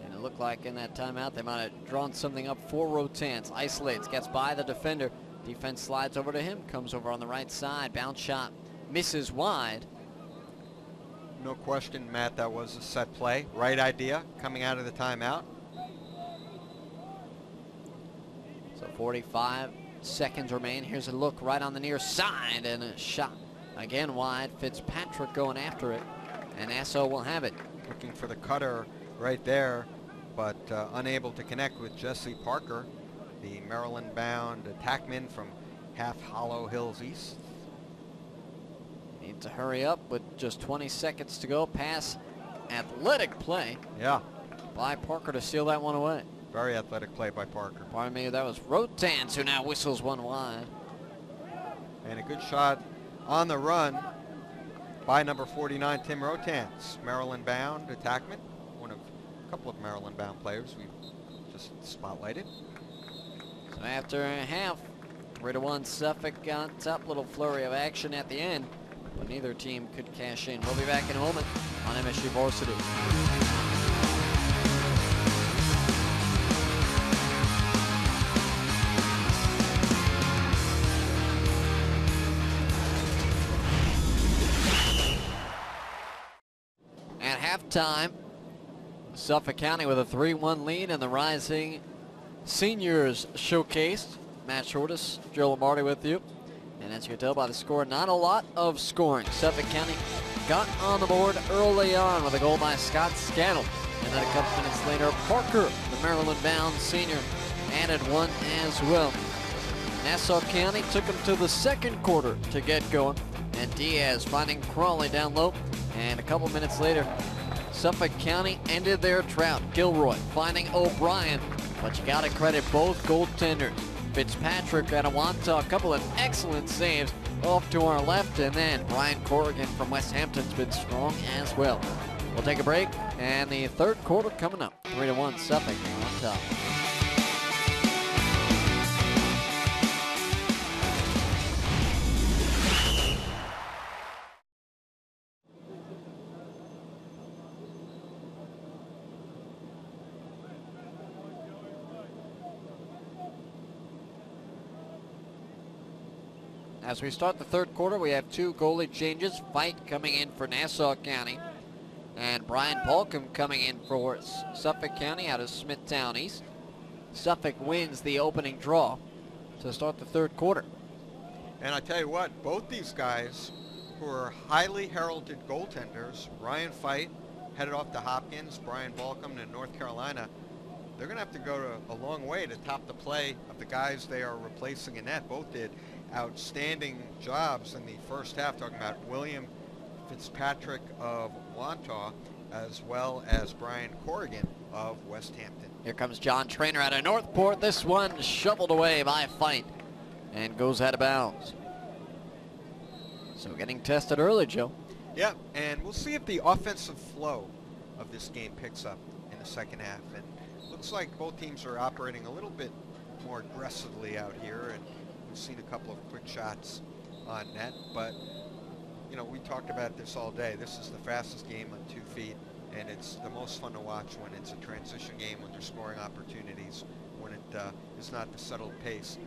And it looked like in that timeout they might have drawn something up for Rotans. Isolates, gets by the defender. Defense slides over to him, comes over on the right side. Bounce shot misses wide. No question, Matt, that was a set play. Right idea coming out of the timeout. So 45 seconds remain. Here's a look right on the near side and a shot. Again wide, Fitzpatrick going after it, and Nassau will have it. Looking for the cutter right there, but unable to connect with Jesse Parker, the Maryland-bound attackman from Half Hollow Hills East. Need to hurry up with just 20 seconds to go. Pass, athletic play. Yeah. By Parker to seal that one away. Very athletic play by Parker. Pardon me, that was Rotans who now whistles one wide. And a good shot on the run by number 49, Tim Rotans, Maryland-bound attackman, one of a couple of Maryland-bound players we've just spotlighted. So after a half, 3-1 Suffolk on top. Little flurry of action at the end, but neither team could cash in. We'll be back in a moment on MSG Varsity. Halftime, Suffolk County with a 3-1 lead, and the rising seniors showcased. Matt Shortis, Joe Lombardi with you. And as you can tell by the score, not a lot of scoring. Suffolk County got on the board early on with a goal by Scott Scannell. And then a couple minutes later, Parker, the Maryland-bound senior, added one as well. Nassau County took them to the second quarter to get going. And Diaz finding Crawley down low. And a couple minutes later, Suffolk County ended their drought. Gilroy finding O'Brien, but you got to credit both goaltenders. Fitzpatrick at Awanta, a couple of excellent saves off to our left, and then Brian Corrigan from West Hampton's been strong as well. We'll take a break, and the third quarter coming up. 3-1 Suffolk on top. As we start the third quarter, we have two goalie changes. Fight coming in for Nassau County, and Brian Balcom coming in for Suffolk County out of Smithtown East. Suffolk wins the opening draw to start the third quarter. And I tell you what, both these guys who are highly heralded goaltenders, Ryan Fight headed off to Hopkins, Brian Balcom to North Carolina, they're going to have to go a long way to top the play of the guys they are replacing in net. Both did outstanding jobs in the first half, talking about William Fitzpatrick of Wantagh as well as Brian Corrigan of West Hampton. Here comes John Trainer out of Northport. This one shoveled away by Fight and goes out of bounds. So getting tested early, Joe. Yeah, and we'll see if the offensive flow of this game picks up in the second half. And looks like both teams are operating a little bit more aggressively out here, and we've seen a couple of quick shots on net. But, you know, we talked about this all day. This is the fastest game on 2 feet, and it's the most fun to watch when it's a transition game, when there's scoring opportunities, when it is not the settled pace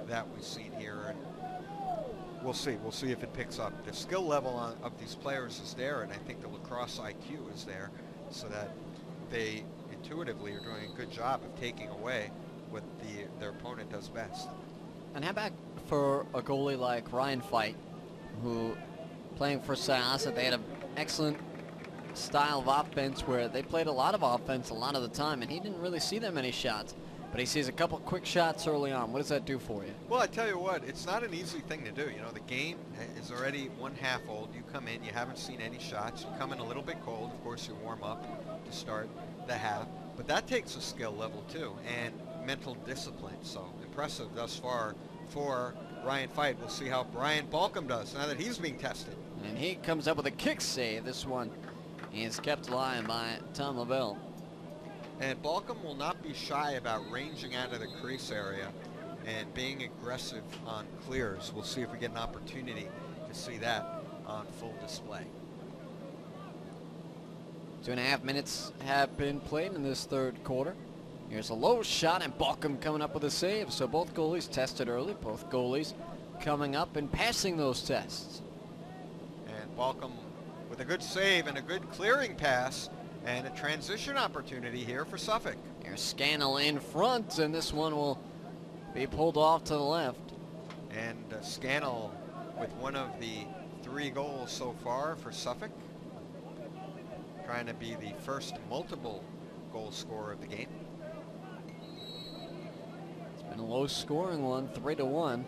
that we've seen here. And we'll see. We'll see if it picks up. The skill level of these players is there, and I think the lacrosse IQ is there, so that they intuitively are doing a good job of taking away what their opponent does best. And how about for a goalie like Ryan Fight, who playing for Syosset, they had an excellent style of offense where they played a lot of offense a lot of the time, and he didn't really see that many shots. But he sees a couple quick shots early on. What does that do for you? Well, I tell you what, it's not an easy thing to do. You know, the game is already 1/2 old. You come in, you haven't seen any shots. You come in a little bit cold. Of course, you warm up to start the half. But that takes a skill level, too, and mental discipline. So impressive thus far for Ryan Fight. We'll see how Brian Balcom does now that he's being tested. And he comes up with a kick save. This one is kept alive by Tom Lavelle. And Balcom will not be shy about ranging out of the crease area and being aggressive on clears. We'll see if we get an opportunity to see that on full display. 2.5 minutes have been played in this third quarter. Here's a low shot, and Balcom coming up with a save. So both goalies tested early. Both goalies coming up and passing those tests. And Balcom with a good save and a good clearing pass. And a transition opportunity here for Suffolk. Here's Scannell in front, and this one will be pulled off to the left. And Scannell with one of the 3 goals so far for Suffolk. Trying to be the first multiple goal scorer of the game. It's been a low scoring one, 3-1.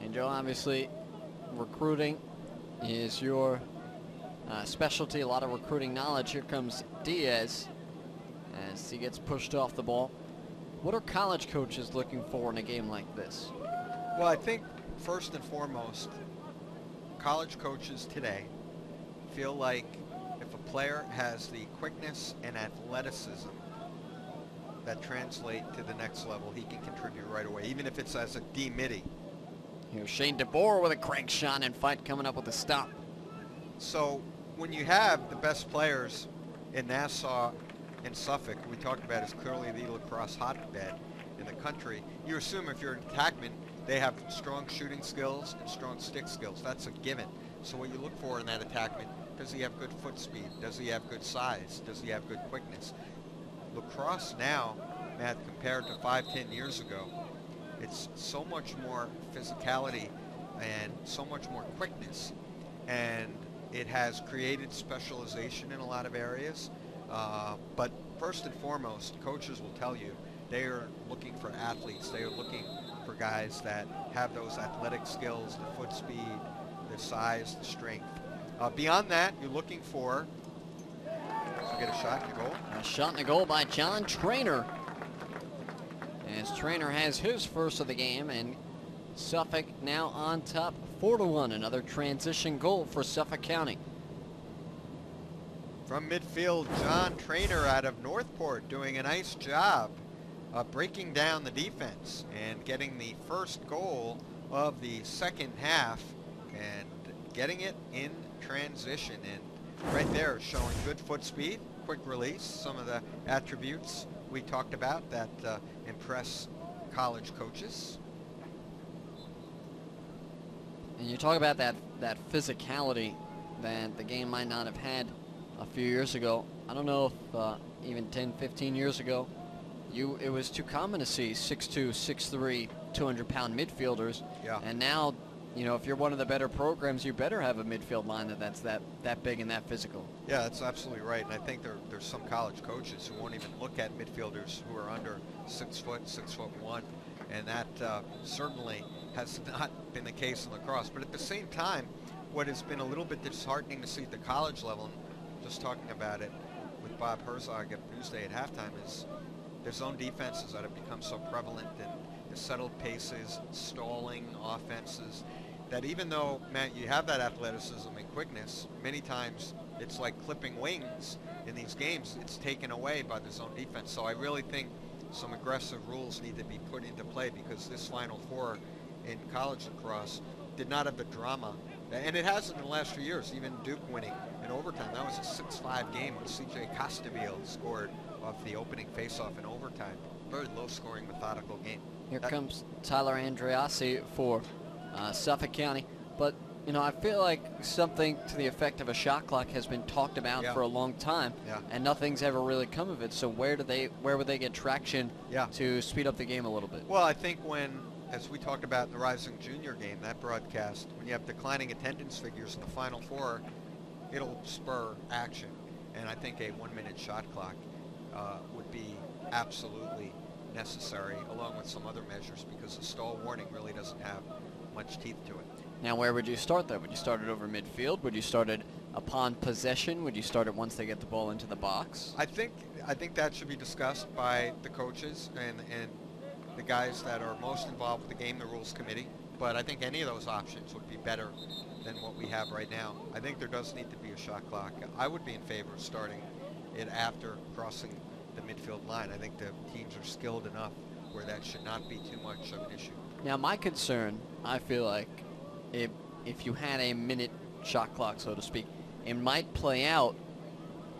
And Joe, obviously recruiting is your specialty, a lot of recruiting knowledge. Here comes Diaz as he gets pushed off the ball. What are college coaches looking for in a game like this? Well, I think first and foremost, college coaches today feel like if a player has the quickness and athleticism that translate to the next level, he can contribute right away, even if it's as a D-midi. Here's Shane DeBoer with a crank shot, and Fight coming up with a stop. So when you have the best players in Nassau and Suffolk, we talked about is clearly the lacrosse hotbed in the country, you assume if you're an attackman, they have strong shooting skills and strong stick skills. That's a given. So what you look for in that attackman, does he have good foot speed? Does he have good size? Does he have good quickness? Lacrosse now, Matt, compared to 5-10 years ago, it's so much more physicality and so much more quickness. And it has created specialization in a lot of areas. But first and foremost, coaches will tell you they are looking for athletes. They are looking for guys that have those athletic skills, the foot speed, the size, the strength. Beyond that, you're looking for, so get a shot in the goal. A shot in the goal by John Trainer. As Trainer has his first of the game, and Suffolk now on top 4-1. Another transition goal for Suffolk County. From midfield, John Trainer out of Northport doing a nice job breaking down the defense and getting the first goal of the second half and getting it in transition. And right there showing good foot speed, quick release, some of the attributes we talked about that impress college coaches. And you talk about that physicality that the game might not have had a few years ago. I don't know if even 10, 15 years ago, it was too common to see 6'2", 6'3", 200-pound midfielders. Yeah. And now, you know, if you're one of the better programs, you better have a midfield line that's that big and that physical. Yeah, that's absolutely right. And I think there's some college coaches who won't even look at midfielders who are under 6 foot, 6'1", and that certainly has not been the case in lacrosse. But at the same time, what has been a little bit disheartening to see at the college level, and just talking about it with Bob Herzog at Newsday at halftime, is their zone defenses that have become so prevalent, and the settled paces, stalling offenses, that even though, Matt, you have that athleticism and quickness, many times it's like clipping wings in these games. It's taken away by the zone defense. So I really think some aggressive rules need to be put into play, because this Final Four in college lacrosse did not have the drama. And it hasn't in the last few years, even Duke winning in overtime. That was a 6-5 game when C.J. Costabile scored off the opening faceoff in overtime. Very low-scoring, methodical game. Here comes Tyler Andreassi for Suffolk County. But, you know, I feel like something to the effect of a shot clock has been talked about for a long time, and nothing's ever really come of it. So where would they get traction to speed up the game a little bit? Well, I think when, as we talked about in the Rising Junior game, that broadcast, when you have declining attendance figures in the Final Four, it'll spur action. And I think a 1-minute shot clock would be absolutely necessary, along with some other measures, because the stall warning really doesn't have much teeth to it. Now, where would you start that? Would you start it over midfield? Would you start it upon possession? Would you start it once they get the ball into the box? I think that should be discussed by the coaches and the guys that are most involved with the game, the rules committee. But I think any of those options would be better than what we have right now. I think there does need to be a shot clock. I would be in favor of starting it after crossing the midfield line. I think the teams are skilled enough where that should not be too much of an issue. Now, my concern, I feel like, if you had a minute shot clock, so to speak, it might play out,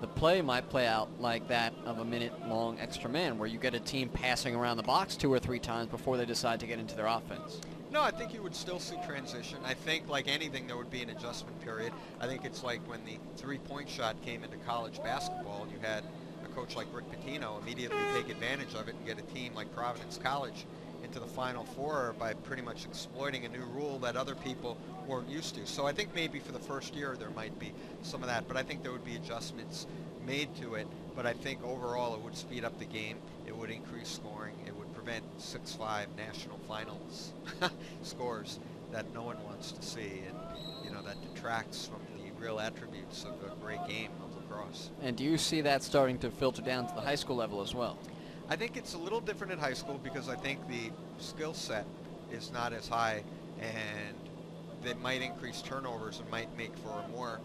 the play might play out like that of a minute-long extra man, where you get a team passing around the box 2 or 3 times before they decide to get into their offense. No, I think you would still see transition. I think, like anything, there would be an adjustment period. I think it's like when the three-point shot came into college basketball, you had a coach like Rick Pitino immediately take advantage of it and get a team like Providence College into the Final Four by pretty much exploiting a new rule that other people weren't used to. So I think maybe for the first year there might be some of that, but I think there would be adjustments made to it. But I think overall it would speed up the game, it would increase scoring, it would prevent 6-5 national finals scores that no one wants to see, and that detracts from the real attributes of a great game of lacrosse. And do you see that starting to filter down to the high school level as well? I think it's a little different at high school because I think the skill set is not as high, and that might increase turnovers and might make for a more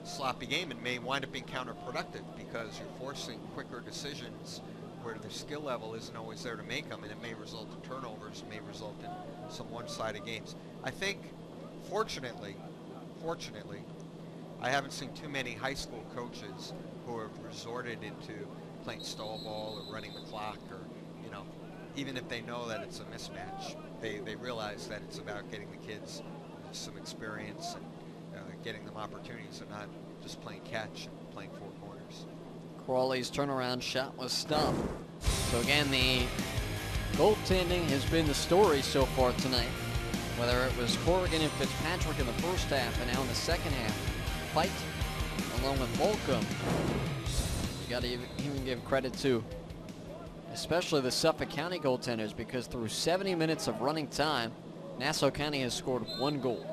sloppy game and may wind up being counterproductive because you're forcing quicker decisions where the skill level isn't always there to make them, and it may result in turnovers, may result in some one-sided games. I think, fortunately, I haven't seen too many high school coaches who have resorted into playing stall ball or running the clock, or even if they know that it's a mismatch, they realize that it's about getting the kids some experience and getting them opportunities and not just playing catch and playing four corners. Crawley's turnaround shot was stopped. So again, the goaltending has been the story so far tonight. Whether it was Corrigan and Fitzpatrick in the first half and now in the second half, Fight along with Volcom. You got to even give credit to especially the Suffolk County goaltenders, because through 70 minutes of running time, Nassau County has scored 1 goal.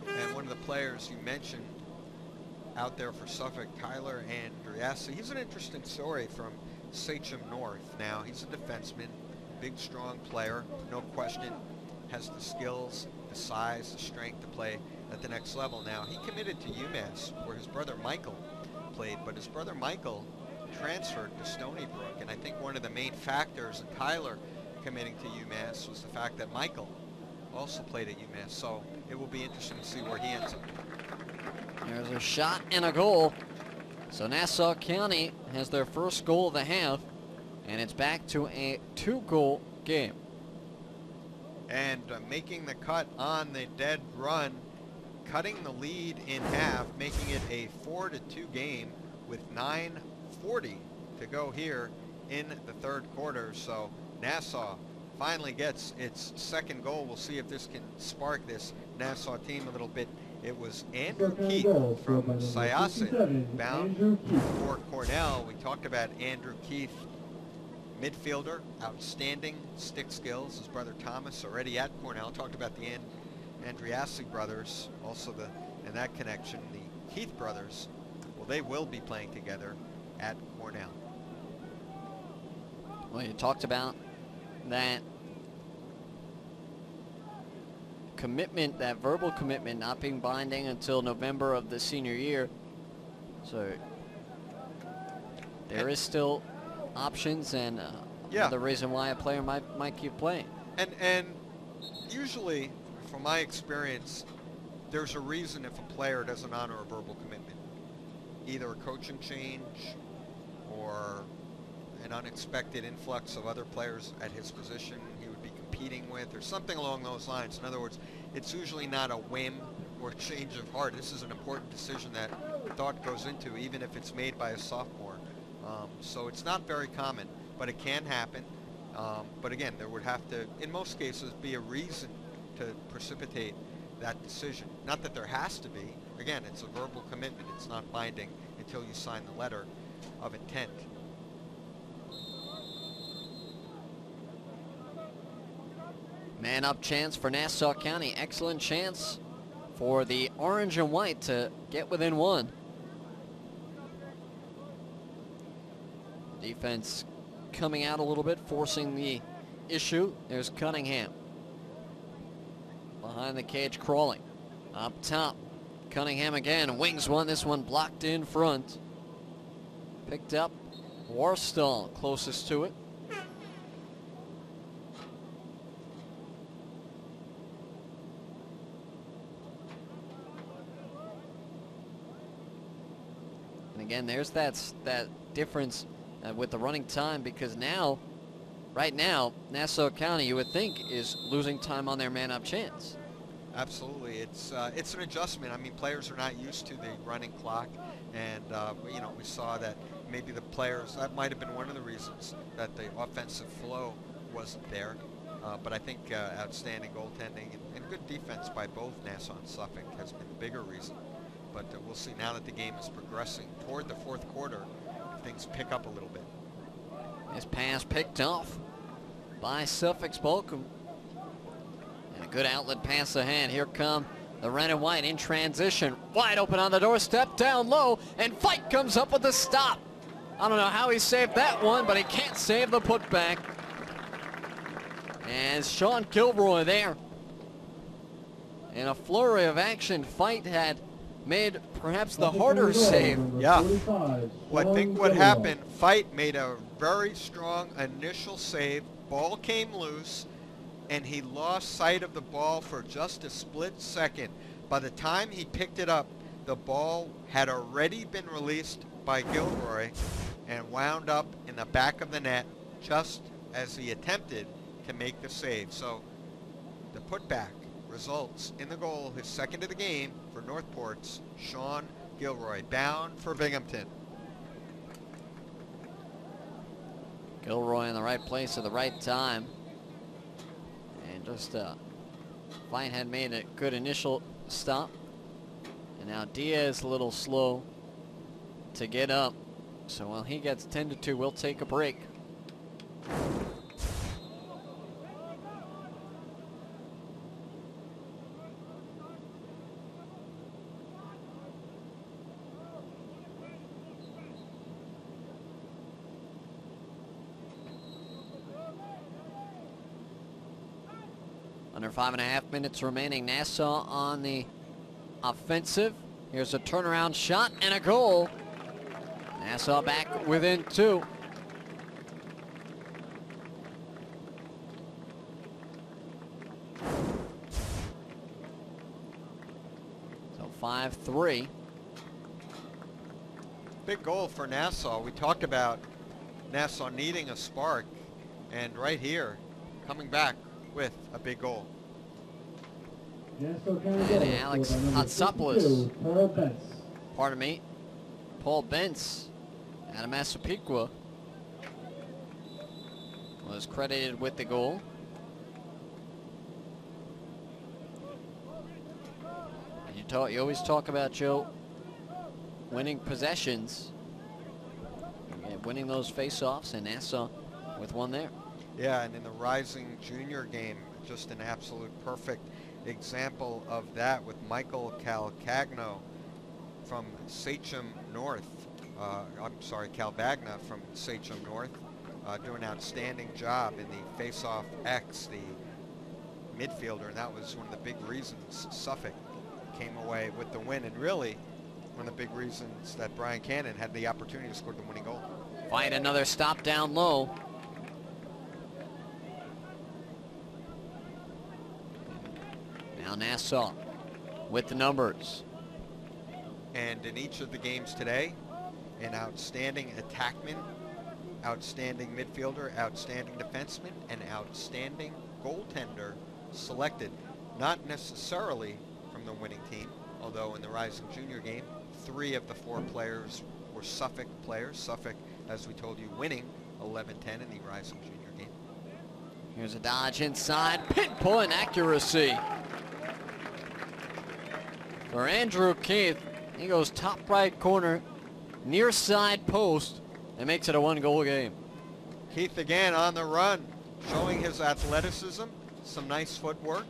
And one of the players you mentioned out there for Suffolk, Tyler Andriassi, he's an interesting story from Sachem North. Now, he's a defenseman, big, strong player, no question, has the skills, the size, the strength to play at the next level. Now, he committed to UMass, where his brother Michael played, but his brother Michael transferred to Stony Brook, and I think one of the main factors in Tyler committing to UMass was the fact that Michael also played at UMass, so it will be interesting to see where he ends up. There's a shot and a goal. So Nassau County has their first goal of the half, and it's back to a 2-goal game. And making the cut on the dead run, cutting the lead in half, making it a 4-2 game with 9:40 to go here in the third quarter. So Nassau finally gets its second goal. We'll see if this can spark this Nassau team a little bit. It was Andrew Keith from Syosset bound for Cornell. We talked about Andrew Keith, midfielder, outstanding stick skills. His brother Thomas already at Cornell. Talked about the Andriassi brothers, also and that connection, the Keith brothers. Well, they will be playing together at Cornell. Well, you talked about that commitment, that verbal commitment not being binding until November of the senior year. So there is still options, and another reason why a player might keep playing. And usually, from my experience, there's a reason if a player doesn't honor a verbal commitment. Either a coaching change or an unexpected influx of other players at his position he would be competing with, or something along those lines. In other words, it's usually not a whim or change of heart. This is an important decision that thought goes into, even if it's made by a sophomore. So it's not very common, but it can happen. But again, there would have to, in most cases, be a reason to precipitate that decision. Not that there has to be. Again, it's a verbal commitment. It's not binding. It until you sign the letter of intent. Man up chance for Nassau County. Excellent chance for the orange and white to get within one. Defense coming out a little bit, forcing the issue. There's Cunningham. Behind the cage, crawling. Up top, Cunningham again. Wings one, this one blocked in front. Picked up Warstall closest to it. And again, there's that difference with the running time, because now, right now, Nassau County, you would think, is losing time on their man-up chance. Absolutely, it's an adjustment. I mean, players are not used to the running clock, and you know, we saw that maybe the players, that might have been one of the reasons that the offensive flow wasn't there. But I think outstanding goaltending and good defense by both Nassau and Suffolk has been the bigger reason. But we'll see now that the game is progressing toward the fourth quarter, things pick up a little bit. This pass picked off by Suffolk's Bolcom. And a good outlet pass ahead. Here come the red and white in transition. Wide open on the doorstep, down low, and Fight comes up with the stop. I don't know how he saved that one, but he can't save the putback. And Sean Gilroy there. In a flurry of action, Fight had made perhaps the harder save. Yeah. Well, I think what happened, Fight made a very strong initial save. Ball came loose, and he lost sight of the ball for just a split second. By the time he picked it up, the ball had already been released by Gilroy and wound up in the back of the net just as he attempted to make the save. So the putback results in the goal, his second of the game for Northport's Sean Gilroy, bound for Binghamton. Gilroy in the right place at the right time. And just Fight had made a good initial stop. And now Diaz a little slow to get up. So while he gets 10-2, we'll take a break. Under 5.5 minutes remaining. Nassau on the offensive. Here's a turnaround shot and a goal. Nassau back within 2. So 5-3. Big goal for Nassau. We talked about Nassau needing a spark, and right here, coming back with a big goal. And Alex Hatsopoulos, pardon me, Paul Bentz out of Massapequa was credited with the goal. And you always talk about, Joe, winning possessions, winning those face-offs, and Nassau with one there. Yeah, and in the Rising Junior game, just an absolute perfect example of that with Michael Calcagno from Sachem North. Calbagna from Sachem North, doing an outstanding job in the face-off X, the midfielder, and that was one of the big reasons Suffolk came away with the win, and really one of the big reasons that Brian Cannon had the opportunity to score the winning goal. Fight another stop down low. Now Nassau with the numbers. And in each of the games today, an outstanding attackman, outstanding midfielder, outstanding defenseman, and outstanding goaltender selected. Not necessarily from the winning team, although in the Rising Junior game, 3 of the 4 players were Suffolk players. Suffolk, as we told you, winning 11-10 in the Rising Junior game. Here's a dodge inside, pinpoint accuracy for Andrew Keith. He goes top right corner, near side post and makes it a 1-goal game. Keith again on the run, showing his athleticism, some nice footwork,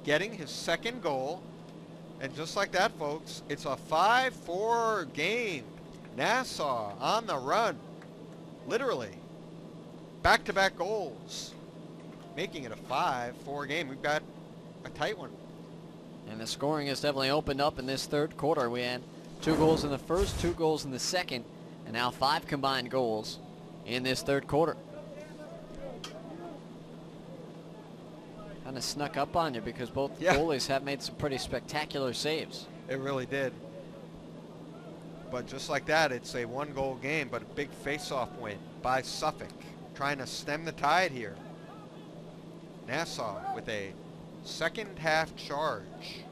getting his 2nd goal. And just like that, folks, it's a 5-4 game. Nassau on the run, literally. Back-to-back goals, making it a 5-4 game. We've got a tight one. And the scoring has definitely opened up in this 3rd quarter. We had 2 goals in the first, 2 goals in the second, and now 5 combined goals in this 3rd quarter. Kind of snuck up on you because both goalies have made some pretty spectacular saves. It really did. But just like that, it's a 1-goal game, but a big face-off win by Suffolk, trying to stem the tide here. Nassau with a 2nd half charge.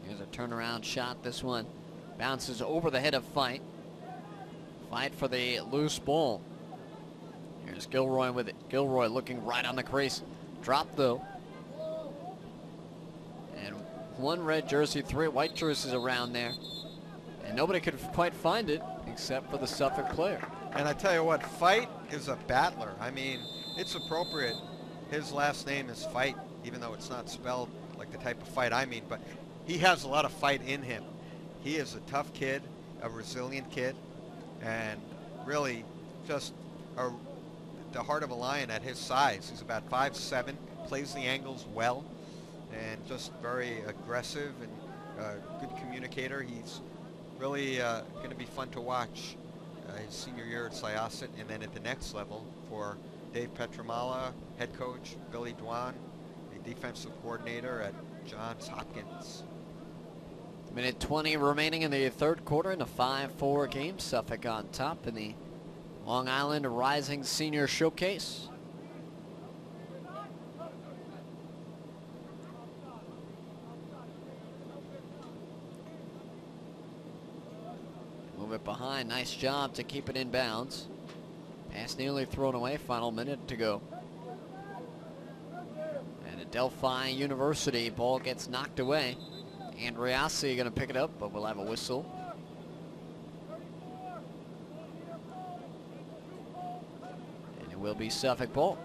Here's a turnaround shot. This one bounces over the head of Fight. Fight for the loose ball. Here's Gilroy with it. Gilroy looking right on the crease. Drop though. And 1 red jersey, 3 white jerseys around there. And nobody could quite find it except for the Suffolk player. And I tell you what, Fight is a battler. I mean, it's appropriate. His last name is Fight, even though it's not spelled like the type of fight I mean, but he has a lot of fight in him. He is a tough kid, a resilient kid, and really just the heart of a lion at his size. He's about 5'7", plays the angles well, and just very aggressive and good communicator. He's really going to be fun to watch his senior year at Syosset, and then at the next level for Dave Petramala, head coach, Billy Dwan, the defensive coordinator at Johns Hopkins. Minute 20 remaining in the 3rd quarter in a 5-4 game. Suffolk on top in the Long Island Rising Senior Showcase. Move it behind. Nice job to keep it in bounds. Pass nearly thrown away. Final minute to go. And at Delphi University, ball gets knocked away. Andreassi going to pick it up, but we'll have a whistle. And it will be Suffolk ball.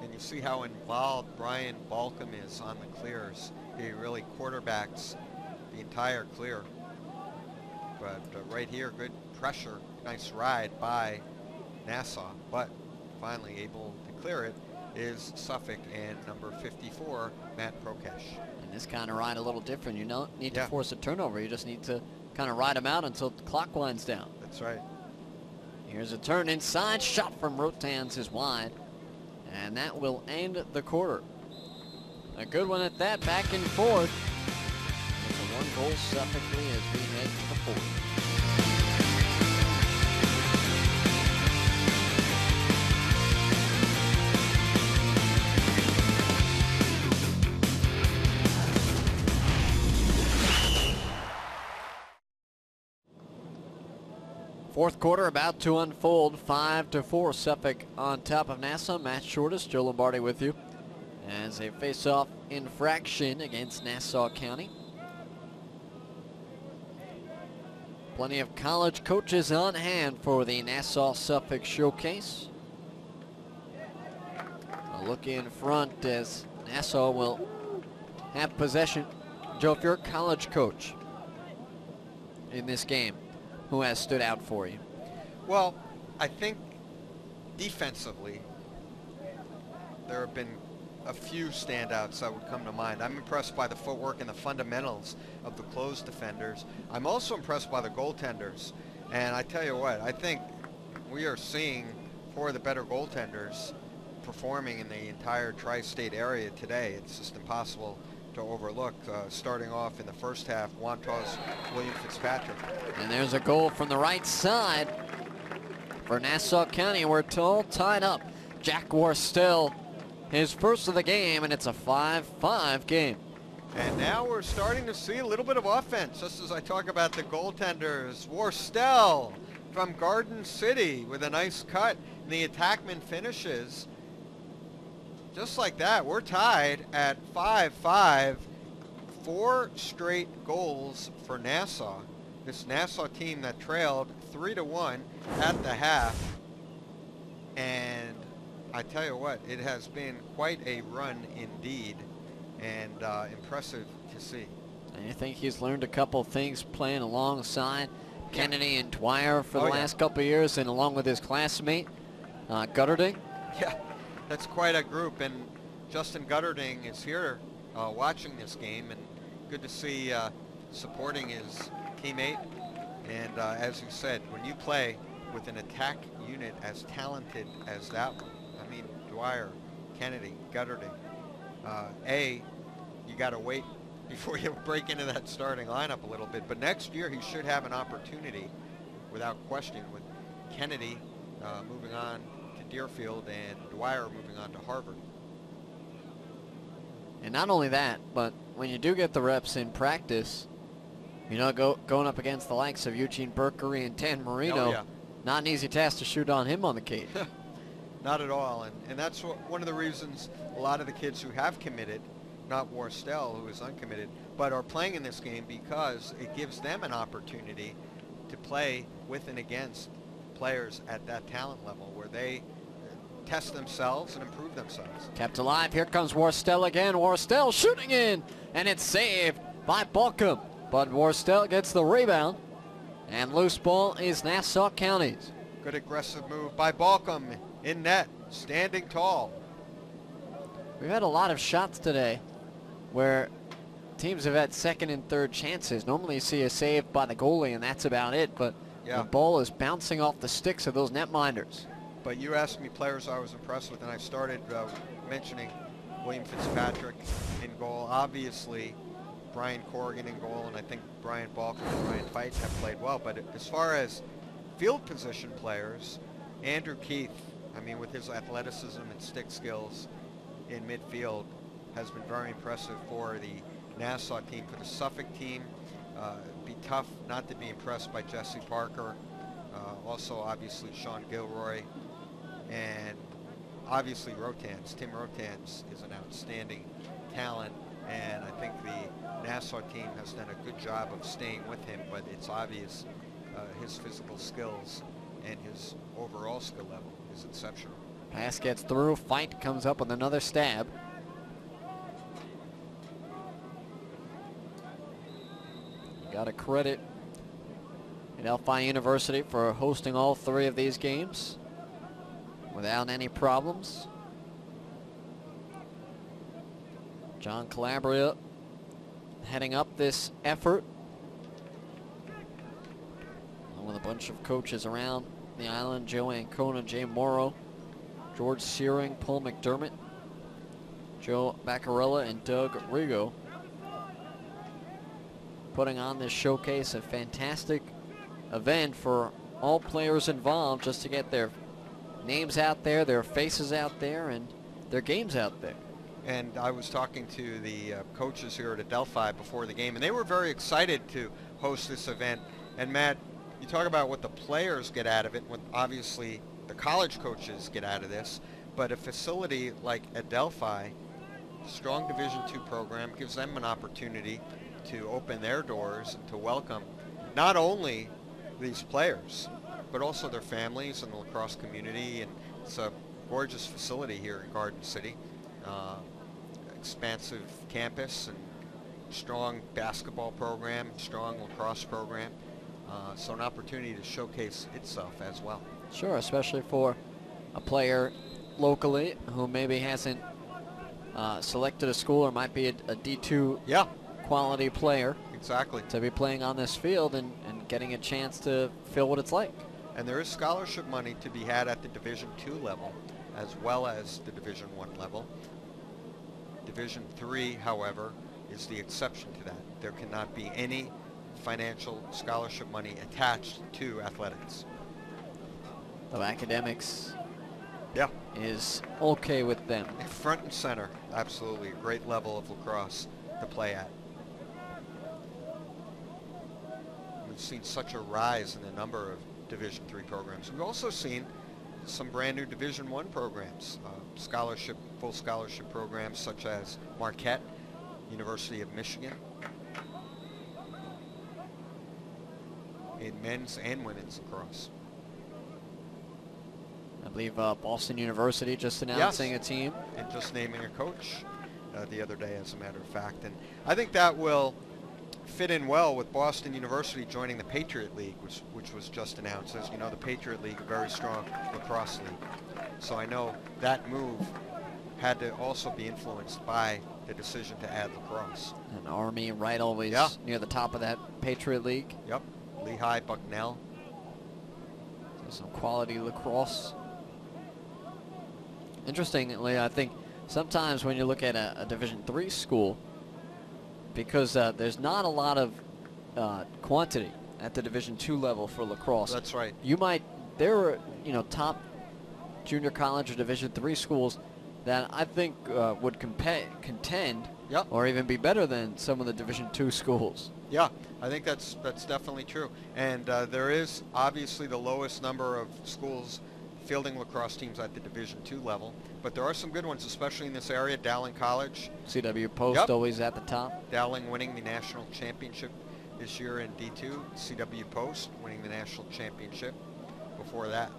And you see how involved Brian Balcom is on the clears. He really quarterbacks the entire clear. But right here, good pressure, nice ride by Nassau, but finally able to clear it is Suffolk and number 54, Matt Prokesh. And this kind of ride a little different. You don't need to force a turnover. You just need to kind of ride them out until the clock winds down. That's right. Here's a turn inside. Shot from Rotans is wide. And that will end the quarter. A good one at that, back and forth. It's a 1-goal Suffolk lead as we head to the 4th. Fourth quarter about to unfold. 5-4 Suffolk on top of Nassau. Matt Shortest, Joe Lombardi with you as a face-off infraction against Nassau County. Plenty of college coaches on hand for the Nassau-Suffolk Showcase. A look in front as Nassau will have possession. Joe, if you're a college coach in this game, who has stood out for you? Well, I think defensively, there have been a few standouts that would come to mind. I'm impressed by the footwork and the fundamentals of the closed defenders. I'm also impressed by the goaltenders. And I tell you what, I think we are seeing 4 of the better goaltenders performing in the entire tri-state area today. It's just impossible to overlook. Starting off in the first half, Wanta's William Fitzpatrick. And there's a goal from the right side for Nassau County. We're all tied up. Jack Worstel, his first of the game, and it's a 5-5 game. And now we're starting to see a little bit of offense, just as I talk about the goaltenders. Worstel from Garden City with a nice cut. And the attackman finishes. Just like that, we're tied at 5-5. 4 straight goals for Nassau. This Nassau team that trailed 3-1 at the half. And I tell you what, it has been quite a run indeed, and impressive to see. And you think he's learned a couple things playing alongside Kennedy and Dwyer for the last couple of years, and along with his classmate, Gutterding? Yeah, that's quite a group, and Justin Gutterding is here watching this game, and good to see supporting his teammate. And as you said, when you play with an attack unit as talented as that one, I mean, Dwyer, Kennedy, Gutterding, you got to wait before you break into that starting lineup a little bit. But next year he should have an opportunity, without question, with Kennedy moving on to Deerfield and Dwyer moving on to Harvard. And not only that, but when you do get the reps in practice, you know, going up against the likes of Eugene Berkery and Dan Marino, not an easy task to shoot on him on the cage. Not at all, and that's one of the reasons a lot of the kids who have committed, not Worstel, who is uncommitted, but are playing in this game, because it gives them an opportunity to play with and against players at that talent level where they test themselves and improve themselves. Kept alive. Here comes Worstel again. Worstel shooting in, and it's saved by Balcom. But Worstel gets the rebound, and loose ball is Nassau County's. Good aggressive move by Balcom in net, standing tall. We've had a lot of shots today where teams have had second and third chances. Normally you see a save by the goalie, and that's about it, but the ball is bouncing off the sticks of those netminders. But you asked me players I was impressed with, and I started mentioning William Fitzpatrick in goal. Obviously, Brian Corrigan in goal, and I think Brian Balcom and Ryan Feit have played well. But as far as field position players, Andrew Keith, I mean, with his athleticism and stick skills in midfield, has been very impressive for the Nassau team. For the Suffolk team, it'd be tough not to be impressed by Jesse Parker. Also, obviously, Sean Gilroy. And obviously Rotans. Tim Rotans is an outstanding talent, and I think the Nassau team has done a good job of staying with him, but it's obvious his physical skills and his overall skill level is exceptional. Pass gets through. Feit comes up with another stab. You got to credit Adelphi University for hosting all 3 of these games without any problems. John Calabria heading up this effort, along with a bunch of coaches around the island: Joe Ancona, Jay Morrow, George Searing, Paul McDermott, Joe Baccarella, and Doug Rigo, putting on this showcase. A fantastic event for all players involved, just to get their names out there, their faces out there, and their games out there. And I was talking to the coaches here at Adelphi before the game, and they were very excited to host this event. And Matt, you talk about what the players get out of it, what obviously the college coaches get out of this, but a facility like Adelphi, strong Division II program, gives them an opportunity to open their doors and to welcome not only these players, but also their families and the lacrosse community. And it's a gorgeous facility here in Garden City. Expansive campus and strong basketball program, strong lacrosse program. So an opportunity to showcase itself as well. Sure, especially for a player locally who maybe hasn't selected a school or might be a D2 quality player. Exactly. To be playing on this field and getting a chance to feel what it's like. And there is scholarship money to be had at the Division II level as well as the Division I level. Division III, however, is the exception to that. There cannot be any financial scholarship money attached to athletics. Though academics is okay with them. Front and center, absolutely. A great level of lacrosse to play at. We've seen such a rise in the number of Division III programs. We've also seen some brand new Division I programs, full scholarship programs such as Marquette, University of Michigan, in men's and women's lacrosse. I believe Boston University just announcing a team. And just naming a coach the other day, as a matter of fact. And I think that will fit in well with Boston University joining the Patriot League, which was just announced. As you know, the Patriot League, a very strong lacrosse league. So I know that move had to also be influenced by the decision to add lacrosse. And Army right always near the top of that Patriot League. Yep. Lehigh, Bucknell. So some quality lacrosse. Interestingly, I think sometimes when you look at a Division III school, because there's not a lot of quantity at the Division II level for lacrosse. That's right. There are top junior college or Division III schools that I think would contend or even be better than some of the Division II schools. Yeah, I think that's definitely true. And there is obviously the lowest number of schools fielding lacrosse teams at the Division II level, but there are some good ones, especially in this area. Dowling College. CW Post always at the top. Dowling winning the national championship this year in D2. CW Post winning the national championship before that.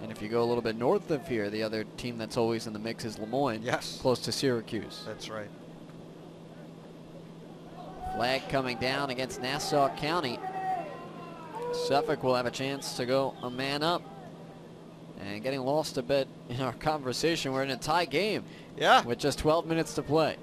And if you go a little bit north of here, the other team that's always in the mix is Lemoyne. Yes. Close to Syracuse. That's right. Flag coming down against Nassau County. Suffolk will have a chance to go a man up. And getting lost a bit in our conversation, we're in a tie game. Yeah. With just 12 minutes to play.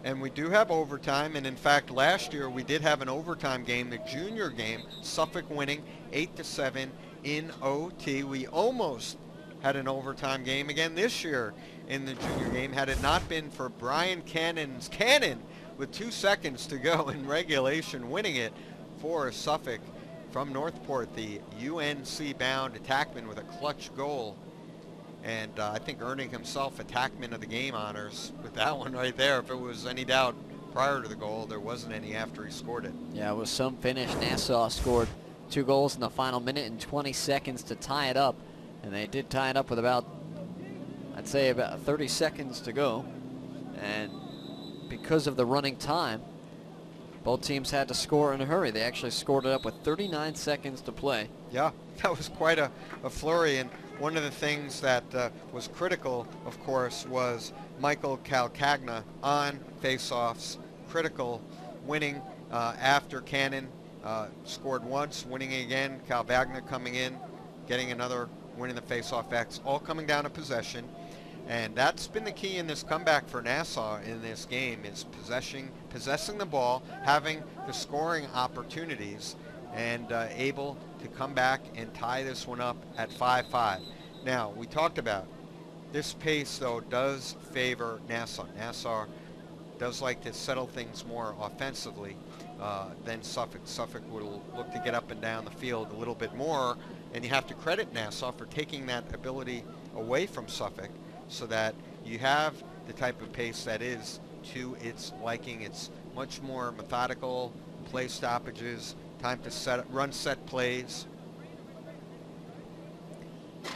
And we do have overtime, and in fact last year we did have an overtime game, the junior game, Suffolk winning 8-7 in OT. We almost had an overtime game again this year in the junior game, had it not been for Brian Cannon's cannon with 2 seconds to go in regulation, winning it for Suffolk from Northport, the UNC-bound attackman with a clutch goal. And I think earning himself attackman of the game honors with that one right there. If it was any doubt prior to the goal, there wasn't any after he scored it. Yeah, it was some finish. Nassau scored 2 goals in the final minute and 20 seconds to tie it up. And they did tie it up with about, I'd say, about 30 seconds to go. And because of the running time, both teams had to score in a hurry. They actually scored it up with 39 seconds to play. Yeah, that was quite a flurry. And one of the things that was critical, of course, was Michael Calcagna on face-offs. Critical, winning after Cannon scored once, winning again. Calcagna coming in, getting another win in the face-off X, all coming down to possession. And that's been the key in this comeback for Nassau in this game, is possessing the ball, having the scoring opportunities, and able to come back and tie this one up at 5-5. Now, we talked about this pace, though, does favor Nassau. Nassau does like to settle things more offensively than Suffolk. Suffolk will look to get up and down the field a little bit more, and you have to credit Nassau for taking that ability away from Suffolk, so that you have the type of pace that is to its liking. It's much more methodical, play stoppages, time to run set plays.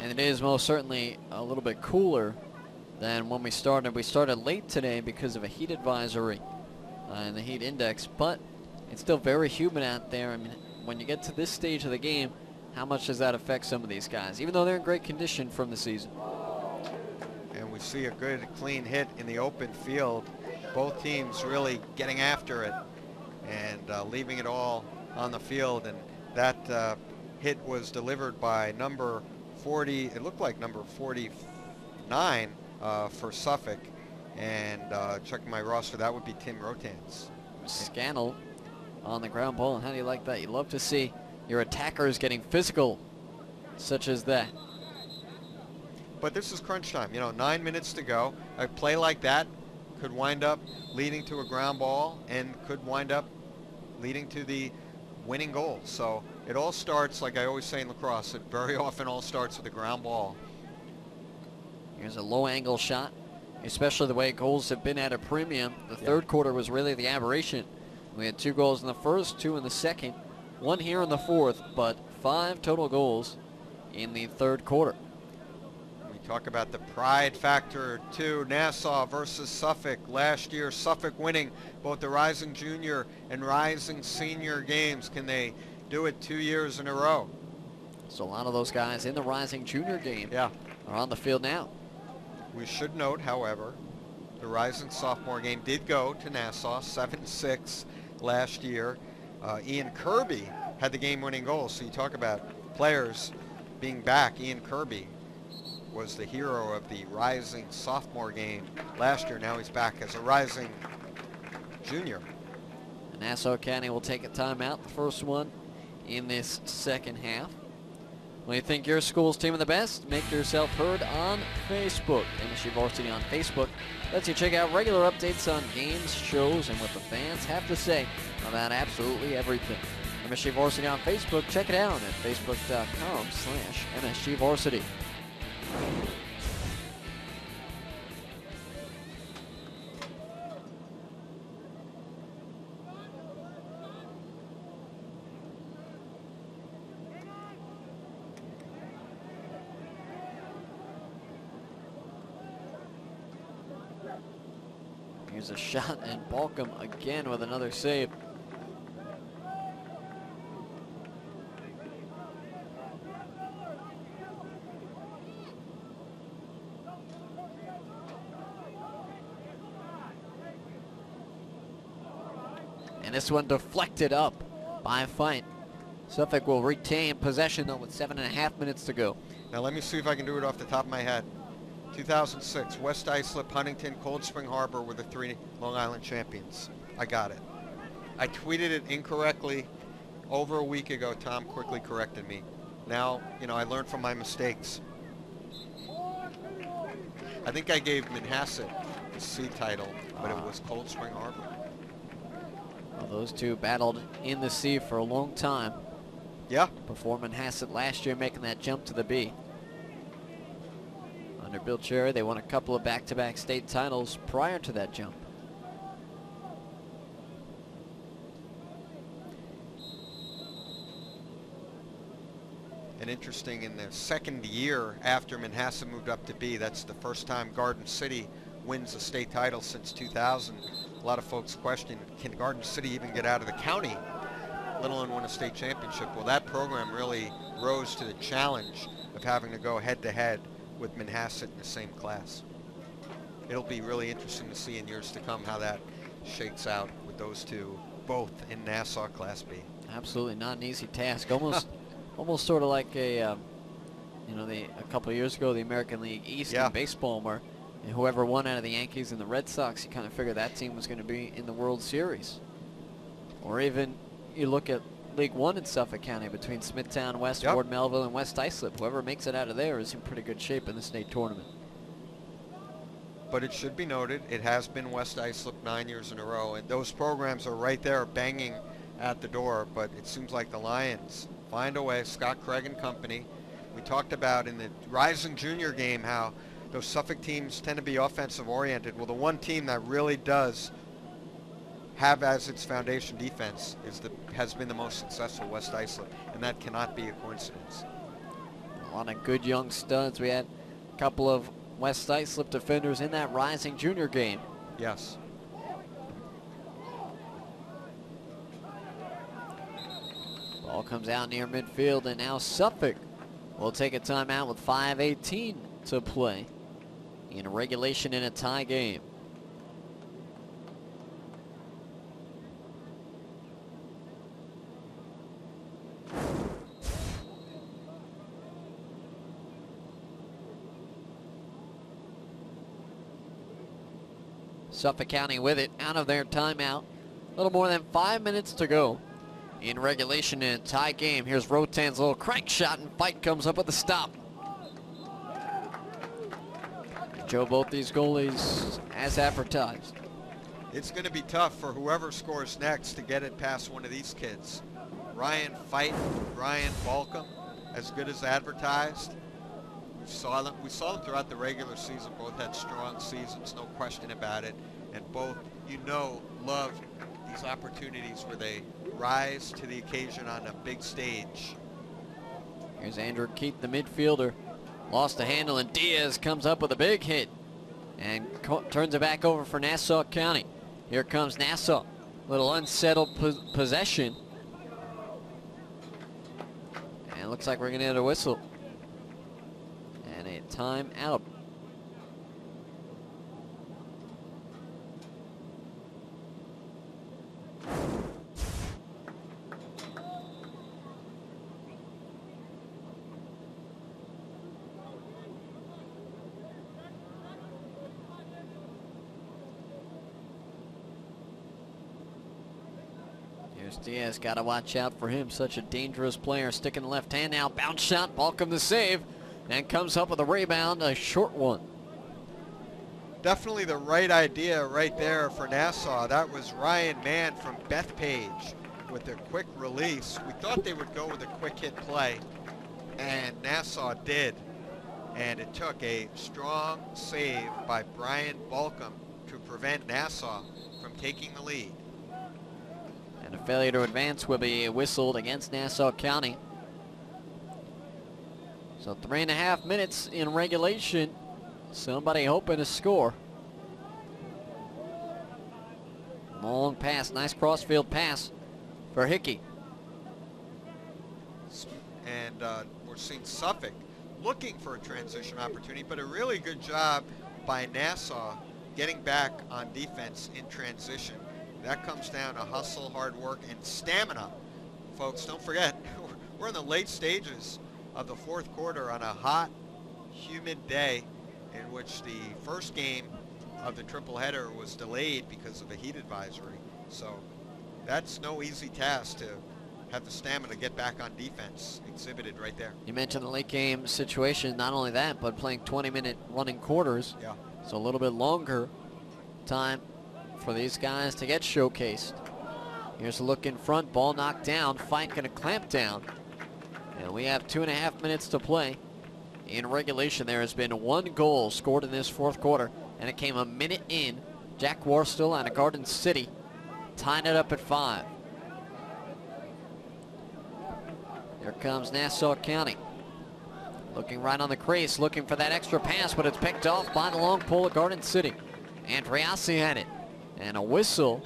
And it is most certainly a little bit cooler than when we started. We started late today because of a heat advisory and the heat index, but it's still very humid out there. I mean, when you get to this stage of the game, how much does that affect some of these guys, even though they're in great condition from the season? And we see a good clean hit in the open field. Both teams really getting after it and leaving it all on the field. And that hit was delivered by number 40, it looked like number 49 for Suffolk. And checking my roster, that would be Tim Rotans. Scannell on the ground ball. And how do you like that? You love to see your attackers getting physical, such as that. But this is crunch time. 9 minutes to go. A play like that could wind up leading to a ground ball and could wind up leading to the winning goal. So it all starts, like I always say in lacrosse, it very often all starts with a ground ball. Here's a low angle shot, especially the way goals have been at a premium. The third quarter was really the aberration. We had 2 goals in the first, 2 in the second, 1 here in the fourth, but 5 total goals in the third quarter. We talk about the pride factor too. Nassau versus Suffolk. Last year, Suffolk winning both the Rising Junior and Rising Senior games. Can they do it 2 years in a row? So a lot of those guys in the Rising Junior game Yeah. are on the field now. We should note, however, the Rising Sophomore game did go to Nassau, 7-6 last year. Ian Kirby had the game-winning goal. So you talk about players being back. Ian Kirby was the hero of the Rising Sophomore game last year. Now he's back as a Rising Junior. And Nassau County will take a timeout, the first one in this second half. When you think your school's team of the best, make yourself heard on Facebook. MSG Varsity on Facebook lets you check out regular updates on games, shows, and what the fans have to say about absolutely everything. MSG Varsity on Facebook. Check it out at facebook.com/MSG Varsity. Here's a shot, and Balcom again with another save. And this one deflected up by a fight. Suffolk will retain possession though with 7.5 minutes to go. Now let me see if I can do it off the top of my head. 2006, West Islip, Huntington, Cold Spring Harbor were the 3 Long Island champions. I got it. I tweeted it incorrectly over a week ago. Tom quickly corrected me. Now, you know, I learned from my mistakes. I think I gave Manhasset the C title, but it was Cold Spring Harbor. Well, those two battled in the C for a long time. Yeah. Before Manhasset last year making that jump to the B. Under Bill Cherry, they won a couple of back-to-back state titles prior to that jump. And interesting, in the second year after Manhasset moved up to B, that's the first time Garden City wins a state title since 2000. A lot of folks question, can Garden City even get out of the county, let alone win a state championship? Well, that program really rose to the challenge of having to go head-to-head with Manhasset in the same class. It'll be really interesting to see in years to come how that shakes out with those two both in Nassau Class B. Absolutely not an easy task. Almost, almost sort of like a, you know, a couple of years ago, the American League East in baseball, where whoever won out of the Yankees and the Red Sox, you kind of figured that team was going to be in the World Series. Or even you look at League One in Suffolk County between Smithtown, West, Ward Melville, and West Islip. Whoever makes it out of there is in pretty good shape in the state tournament. But it should be noted, it has been West Islip 9 years in a row, and those programs are right there banging at the door, but it seems like the Lions find a way. Scott Craig and company. We talked about in the Rising Junior game how those Suffolk teams tend to be offensive oriented. Well, the one team that really does have as its foundation defense has been the most successful, West Islip, and that cannot be a coincidence. A lot of good young studs. We had a couple of West Islip defenders in that Rising Junior game. Yes. Ball comes out near midfield, and now Suffolk will take a timeout with 5:18 to play in regulation in a tie game. Suffolk County with it out of their timeout. A little more than 5 minutes to go in regulation in a tie game. Here's Rotan's little crank shot, and fight comes up with a stop. Joe, both these goalies as advertised. It's going to be tough for whoever scores next to get it past one of these kids. Ryan Fight, Ryan Balcom, as good as advertised. We saw them throughout the regular season. Both had strong seasons, no question about it. And both, love these opportunities where they rise to the occasion on a big stage. Here's Andrew Keith, the midfielder. Lost the handle, and Diaz comes up with a big hit and turns it back over for Nassau County. Here comes Nassau. Little unsettled possession. And it looks like we're going to get a whistle. And a timeout. Here's Diaz, got to watch out for him. Such a dangerous player. Sticking the left hand now. Bounce shot. Balcom the save. And comes up with a rebound. A short one. Definitely the right idea right there for Nassau. That was Ryan Mann from Bethpage with a quick release. We thought they would go with a quick hit play, and Nassau did. And it took a strong save by Brian Balcom to prevent Nassau from taking the lead. And a failure to advance will be whistled against Nassau County. So 3.5 minutes in regulation. Somebody hoping to score. Long pass, nice crossfield pass for Hickey. And we're seeing Suffolk looking for a transition opportunity, but a really good job by Nassau getting back on defense in transition. That comes down to hustle, hard work, and stamina. Folks, don't forget, we're in the late stages of the fourth quarter on a hot, humid day in which the first game of the triple header was delayed because of a heat advisory. So that's no easy task to have the stamina to get back on defense exhibited right there. You mentioned the late game situation. Not only that, but playing 20-minute running quarters. Yeah. So a little bit longer time for these guys to get showcased. Here's a look in front. Ball knocked down. Fight going to clamp down. And we have 2.5 minutes to play. In regulation, there has been one goal scored in this fourth quarter, and it came a minute in. Jack Warstel out of Garden City tying it up at 5. Here comes Nassau County. Looking right on the crease, looking for that extra pass, but it's picked off by the long pole of Garden City. Andriassi had it. And a whistle.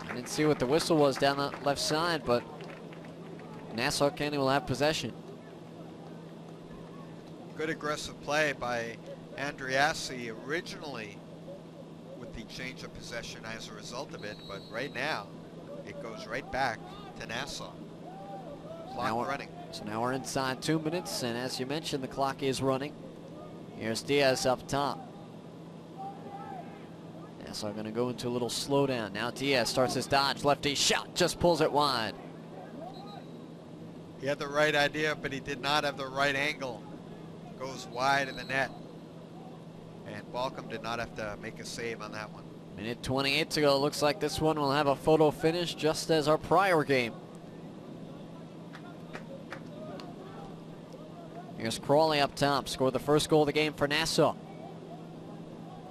I didn't see what the whistle was down the left side, but Nassau County will have possession. Good aggressive play by Andriassi originally with the change of possession as a result of it, but right now it goes right back to Nassau. Clock running. So now we're inside 2 minutes, and as you mentioned, the clock is running. Here's Diaz up top. Nassau going to go into a little slowdown. Now Diaz starts his dodge. Lefty shot, just pulls it wide. He had the right idea, but he did not have the right angle. Goes wide in the net. And Balcom did not have to make a save on that one. Minute 28 to go. Looks like this one will have a photo finish just as our prior game. Here's Crawley up top. Scored the first goal of the game for Nassau.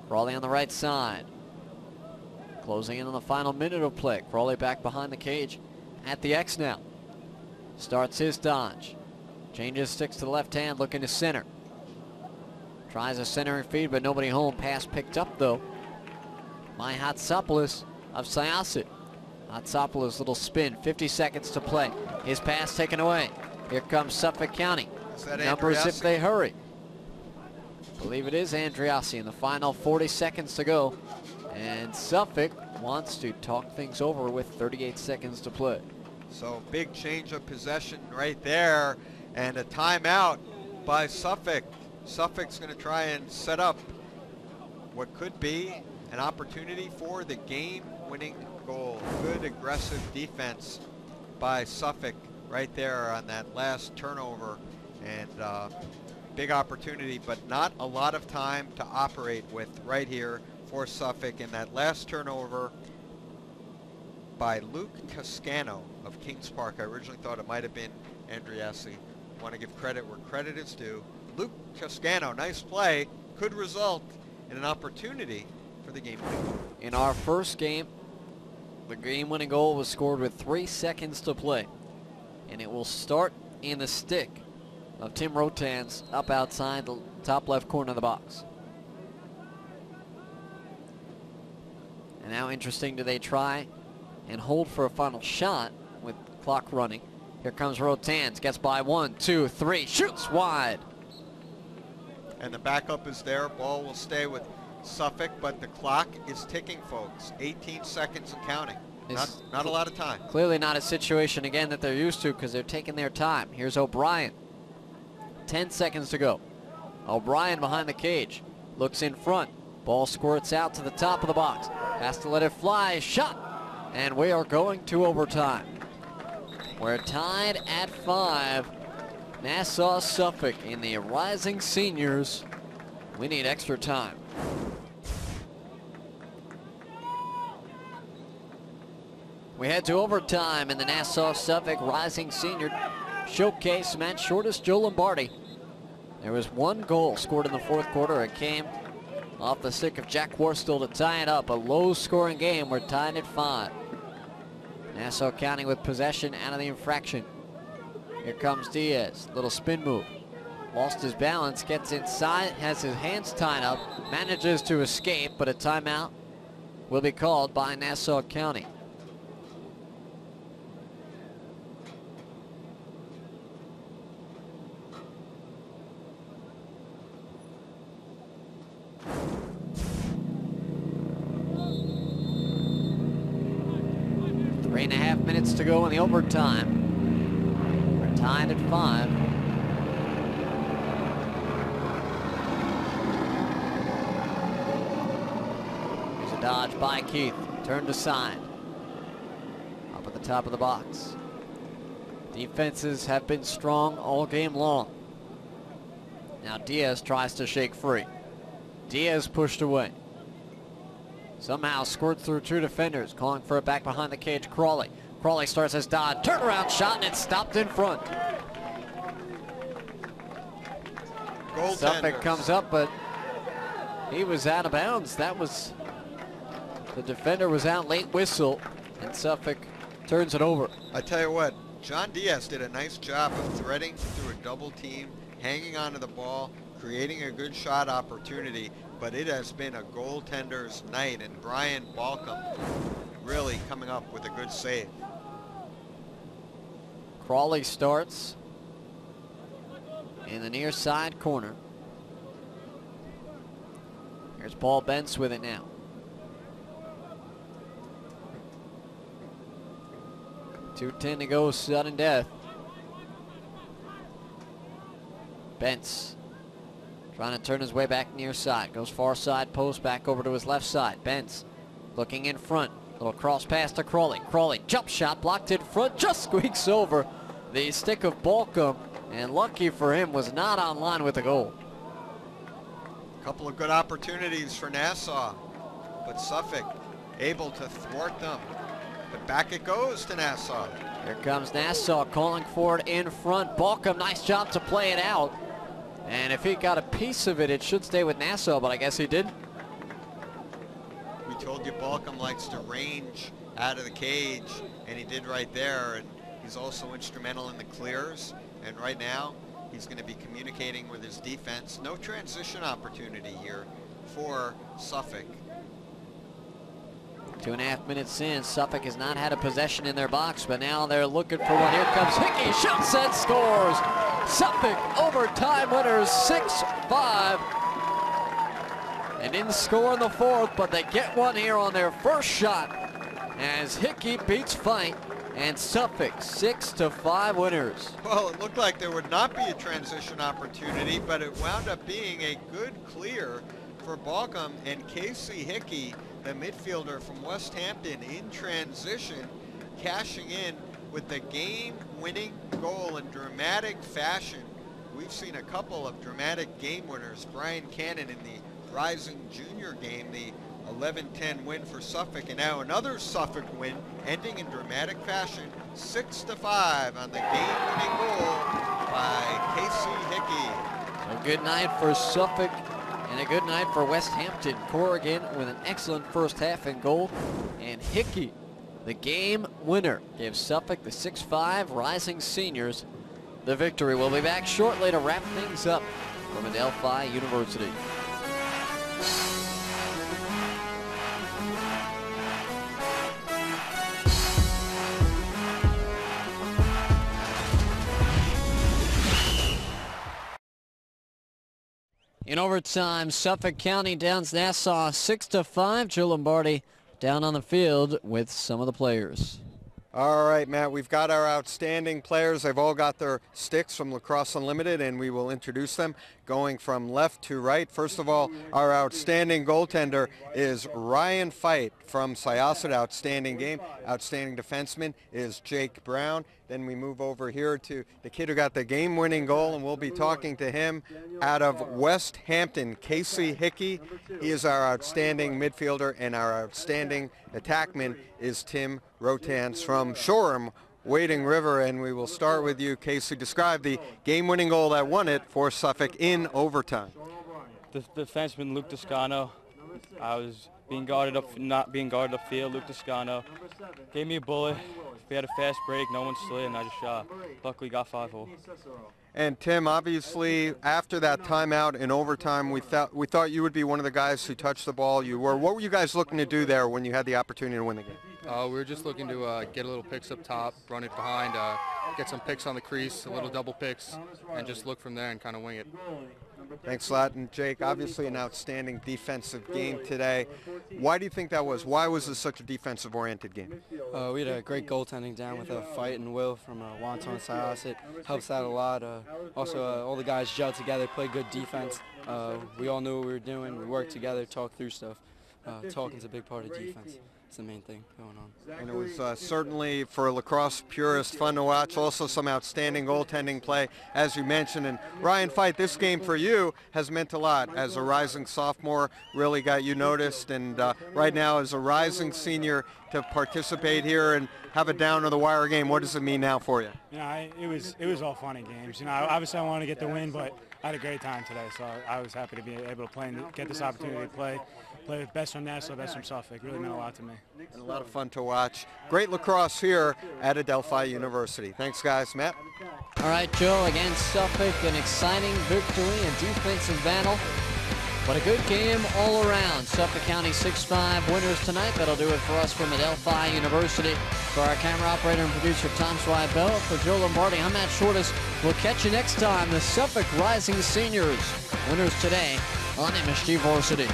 Crawley on the right side. Closing in on the final minute of play. Crawley back behind the cage at the X now. Starts his dodge. Changes sticks to the left hand, looking to center. Tries a centering feed, but nobody home. Pass picked up, though, by Hatsopoulos of Syosset. Hatsopoulos, little spin, 50 seconds to play. His pass taken away. Here comes Suffolk County. Numbers if they hurry. I believe it is Andriassi in the final 40 seconds to go. And Suffolk wants to talk things over with 38 seconds to play. So big change of possession right there, and a timeout by Suffolk. Suffolk's going to try and set up what could be an opportunity for the game-winning goal. Good aggressive defense by Suffolk right there on that last turnover, and big opportunity, but not a lot of time to operate with right here for Suffolk. In that last turnover by Luke Toscano of Kings Park. I originally thought it might have been Andriassi. Want to give credit where credit is due. Luke Toscano, nice play, could result in an opportunity for the game-winning goal. In our first game, the game-winning goal was scored with 3 seconds to play. and it will start in the stick of Tim Rotan's up outside the top left corner of the box. And now interesting, do they try and hold for a final shot with clock running? Here comes Rotans, gets by 1, 2, 3, shoots wide. And the backup is there. Ball will stay with Suffolk, but the clock is ticking, folks. 18 seconds and counting. Not a lot of time. Clearly not a situation, again, that they're used to because they're taking their time. Here's O'Brien. 10 seconds to go. O'Brien behind the cage. Looks in front. Ball squirts out to the top of the box. Has to let it fly. Shot. And we are going to overtime. We're tied at 5. Nassau Suffolk in the Rising Seniors. We need extra time. We head to overtime in the Nassau Suffolk Rising Senior Showcase match. Shortest Joe Lombardi. There was one goal scored in the fourth quarter. It came off the stick of Jack Worstel to tie it up. A low-scoring game. We're tied at 5. Nassau County with possession out of the infraction. Here comes Diaz. Little spin move. Lost his balance. Gets inside. Has his hands tied up. Manages to escape, but a timeout will be called by Nassau County. Three and a half minutes to go in the overtime. We're tied at 5. There's a dodge by Keith. Turned aside. Up at the top of the box. Defenses have been strong all game long. Now Diaz tries to shake free. Diaz pushed away. Somehow scored through 2 defenders, calling for it back behind the cage. Crawley. Crawley starts his dodge. Turnaround shot, and it's stopped in front. Suffolk comes up, but he was out of bounds. That was, the defender was out, late whistle, and Suffolk turns it over. I tell you what, John Diaz did a nice job of threading through a double team, hanging onto the ball, creating a good shot opportunity, but it has been a goaltender's night, and Brian Balcom really coming up with a good save. Crawley starts in the near side corner. Here's Paul Bentz with it now. .210 to go, sudden death. Bentz trying to turn his way back near side. Goes far side post, back over to his left side. Bentz looking in front. Little cross pass to Crawley. Crawley, jump shot, blocked in front, just squeaks over the stick of Balcom, and lucky for him, was not on line with the goal. A couple of good opportunities for Nassau, but Suffolk able to thwart them. But back it goes to Nassau. Here comes Nassau calling for it in front. Balcom, nice job to play it out. And if he got a piece of it, it should stay with Nassau, but I guess he didn't. We told you Balcom likes to range out of the cage, and he did right there. And he's also instrumental in the clears. And right now, he's going to be communicating with his defense. No transition opportunity here for Suffolk. 2.5 minutes in, Suffolk has not had a possession in their box, but now they're looking for one. Here comes Hickey, shoots and scores. Suffolk overtime winners 6-5. They didn't score in the fourth, but they get one here on their first shot as Hickey beats Fight, and Suffolk 6-5 winners. Well, it looked like there would not be a transition opportunity, but it wound up being a good clear for Balcom, and Casey Hickey, the midfielder from West Hampton, in transition, cashing in with the game-winning goal in dramatic fashion. We've seen a couple of dramatic game winners. Brian Cannon in the Rising Junior game, the 11-10 win for Suffolk, and now another Suffolk win, ending in dramatic fashion, 6-5 on the game-winning goal by Casey Hickey. A good night for Suffolk and a good night for West Hampton. Corrigan with an excellent first half in goal, and Hickey The game winner gave Suffolk, the 6'5" rising seniors, the victory. We'll be back shortly to wrap things up from Adelphi University. In overtime, Suffolk County downs Nassau 6-5. Joe Lombardi down on the field with some of the players. All right, Matt, we've got our outstanding players. They've all got their sticks from Lacrosse Unlimited, and we will introduce them going from left to right. First of all, our outstanding goaltender is Ryan Fight from Syosset. Outstanding game. Outstanding defenseman is Jake Brown. Then we move over here to the kid who got the game-winning goal, and we'll be talking to him out of West Hampton, Casey Hickey. He is our outstanding midfielder, and our outstanding attackman is Tim Rotans from Shoreham, Wading River. And we will start with you, Casey. Describe the game-winning goal that won it for Suffolk in overtime. The defenseman, Luke Toscano. I was being guarded up, not being guarded upfield. Luke Toscano gave me a bullet. We had a fast break, no one slid, and I just shot. Luckily got 5-0. And Tim, obviously, after that timeout in overtime, we thought you would be one of the guys who touched the ball. You were. What were you guys looking to do there when you had the opportunity to win the game? We were just looking to get a little picks up top, run it behind, get some picks on the crease, a little double picks, and just look from there and kind of wing it. Thanks a lot. And Jake, obviously an outstanding defensive game today. Why do you think that was? Why was this such a defensive-oriented game? We had a great goaltending down with a Fight and Will from Wonton Syosset. Helps out a lot. Also, all the guys gelled together, played good defense. We all knew what we were doing. We worked together, talked through stuff. Talking's a big part of defense. It's the main thing going on. And it was certainly, for a lacrosse purist, fun to watch. Also some outstanding goaltending play, as you mentioned. And Ryan Fight, this game for you has meant a lot. As a rising sophomore, really got you noticed. And right now, as a rising senior, to participate here and have a down-to-the-wire game, what does it mean now for you? Yeah, it was all fun and games. Obviously I wanted to get the win, but I had a great time today, so I was happy to be able to play and get this opportunity to play with best from Nassau, best from Suffolk. It really meant a lot to me. And a lot of fun to watch. Great lacrosse here at Adelphi University. Thanks, guys. Matt? All right, Joe, against Suffolk, an exciting victory and defensive battle. But a good game all around. Suffolk County 6-5 winners tonight. That'll do it for us from Adelphi University. For our camera operator and producer, Tom Swibell, for Joe Lombardi, I'm Matt Shortis. We'll catch you next time. The Suffolk Rising Seniors, winners today on MSG Varsity.